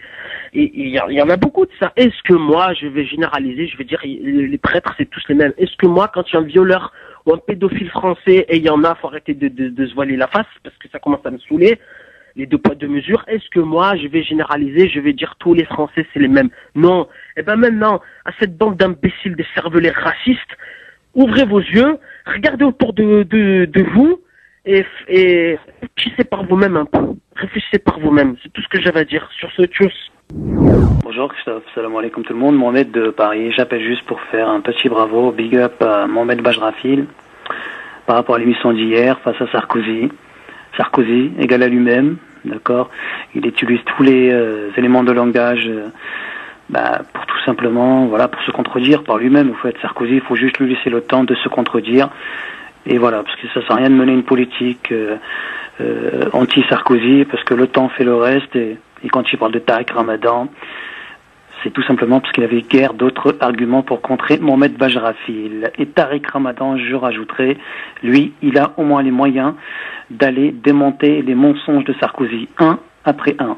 Et il y en a beaucoup de ça. Est-ce que moi, je vais généraliser, je vais dire les prêtres c'est tous les mêmes. Est-ce que moi, quand il y a un violeur ou un pédophile français, et il y en a, faut arrêter de se voiler la face parce que ça commence à me saouler, les deux poids deux mesures, est-ce que moi, je vais généraliser, je vais dire tous les Français c'est les mêmes? Non. Eh ben maintenant, à cette bande d'imbéciles, de cervelés racistes, ouvrez vos yeux, regardez autour de vous et réfléchissez par vous-même un peu. Réfléchissez par vous-même. C'est tout ce que j'avais à dire sur ce tchuss. Bonjour Christophe, salam alaikum tout le monde, Mohamed de Paris. J'appelle juste pour faire un petit bravo, big up à Mohamed Bajrafil par rapport à l'émission d'hier face à Sarkozy. Sarkozy, égal à lui-même, d'accord. Il utilise tous les éléments de langage pour tout simplement, voilà, pour se contredire par lui-même. En fait, Sarkozy, il faut juste lui laisser le temps de se contredire. Et voilà, parce que ça sert à rien de mener une politique anti-Sarkozy, parce que le temps fait le reste. Et quand il parle de Tariq Ramadan, c'est tout simplement parce qu'il avait guère d'autres arguments pour contrer Mohamed Bajrafil. Et Tariq Ramadan, je rajouterai, lui, il a au moins les moyens d'aller démonter les mensonges de Sarkozy, un après un.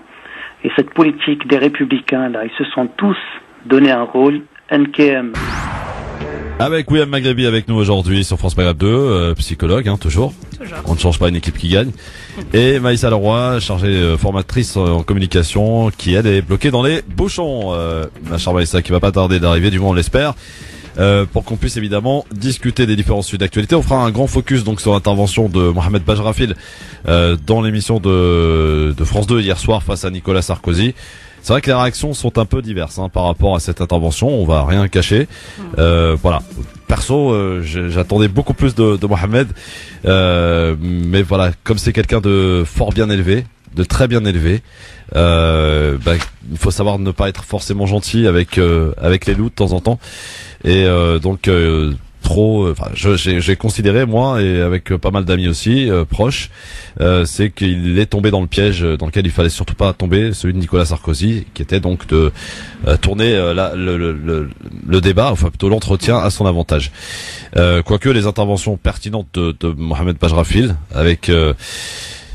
Et cette politique des Républicains, là, ils se sont tous donné un rôle, NKM. Avec William Maghrebi avec nous aujourd'hui sur France Maghreb 2, psychologue, toujours. On ne change pas une équipe qui gagne. Et Maïssa Leroy, chargée formatrice en communication, qui elle est bloquée dans les bouchons. Ma chère Maïssa, qui va pas tarder d'arriver, du moins on l'espère. Pour qu'on puisse évidemment discuter des différents sujets d'actualité. On fera un grand focus donc sur l'intervention de Mohamed Bajrafil dans l'émission de France 2 hier soir face à Nicolas Sarkozy. C'est vrai que les réactions sont un peu diverses par rapport à cette intervention, on va rien cacher. Voilà. Perso, j'attendais beaucoup plus de Mohamed, mais voilà, comme c'est quelqu'un de fort bien élevé, de très bien élevé, il faut savoir ne pas être forcément gentil avec les loups de temps en temps. Et donc j'ai considéré, moi, et avec pas mal d'amis aussi proches, c'est qu'il est tombé dans le piège dans lequel il fallait surtout pas tomber, celui de Nicolas Sarkozy, qui était donc de tourner le débat, enfin plutôt l'entretien à son avantage. Quoique les interventions pertinentes de Mohamed Bajrafil avec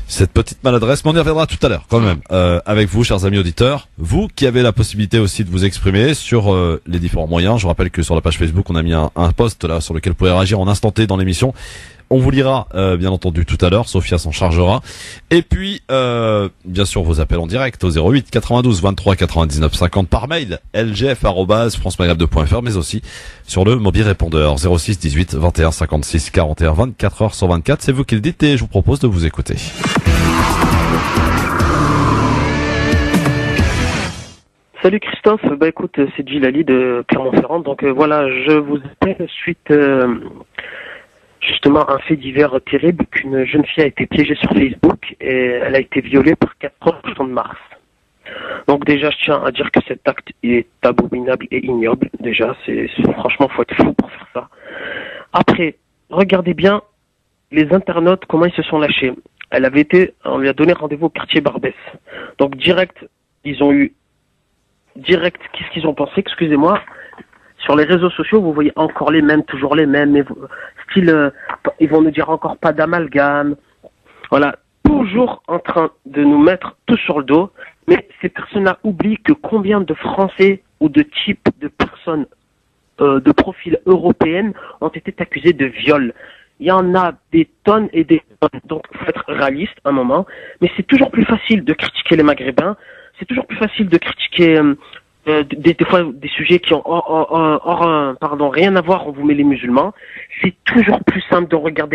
cette petite maladresse, mais on y reviendra tout à l'heure quand même, avec vous, chers amis auditeurs, vous qui avez la possibilité aussi de vous exprimer sur les différents moyens. Je rappelle que sur la page Facebook, on a mis un post là sur lequel vous pouvez réagir en instant T dans l'émission. On vous lira bien entendu tout à l'heure, Sophia s'en chargera. Et puis bien sûr vos appels en direct au 08 92 23 99 50 par mail lgf@francemaghreb2.fr, mais aussi sur le mobile répondeur 06 18 21 56 41 24 heures sur 24. C'est vous qui le dites et je vous propose de vous écouter. Salut Christophe, écoute, c'est Djilali de Clermont-Ferrand. Donc voilà, je vous appelle suite justement un fait divers terrible, qu'une jeune fille a été piégée sur Facebook et elle a été violée par 4 enfants de Mars. Donc déjà, je tiens à dire que cet acte est abominable et ignoble. Déjà, franchement, faut être fou pour faire ça. Après, regardez bien les internautes, comment ils se sont lâchés. On lui a donné rendez-vous au quartier Barbès. Donc direct, qu'est-ce qu'ils ont pensé, excusez-moi. Sur les réseaux sociaux, vous voyez encore les mêmes, toujours les mêmes, mais ils vont nous dire encore pas d'amalgame. Voilà, toujours en train de nous mettre tout sur le dos. Mais ces personnes-là oublient que combien de Français ou de types de personnes de profil européennes ont été accusés de viol. il y en a des tonnes et des tonnes. Donc, faut être réaliste un moment. Mais c'est toujours plus facile de critiquer les Maghrébins. C'est toujours plus facile de critiquer des fois des sujets qui ont rien à voir. On vous met les musulmans. C'est toujours plus simple de regarder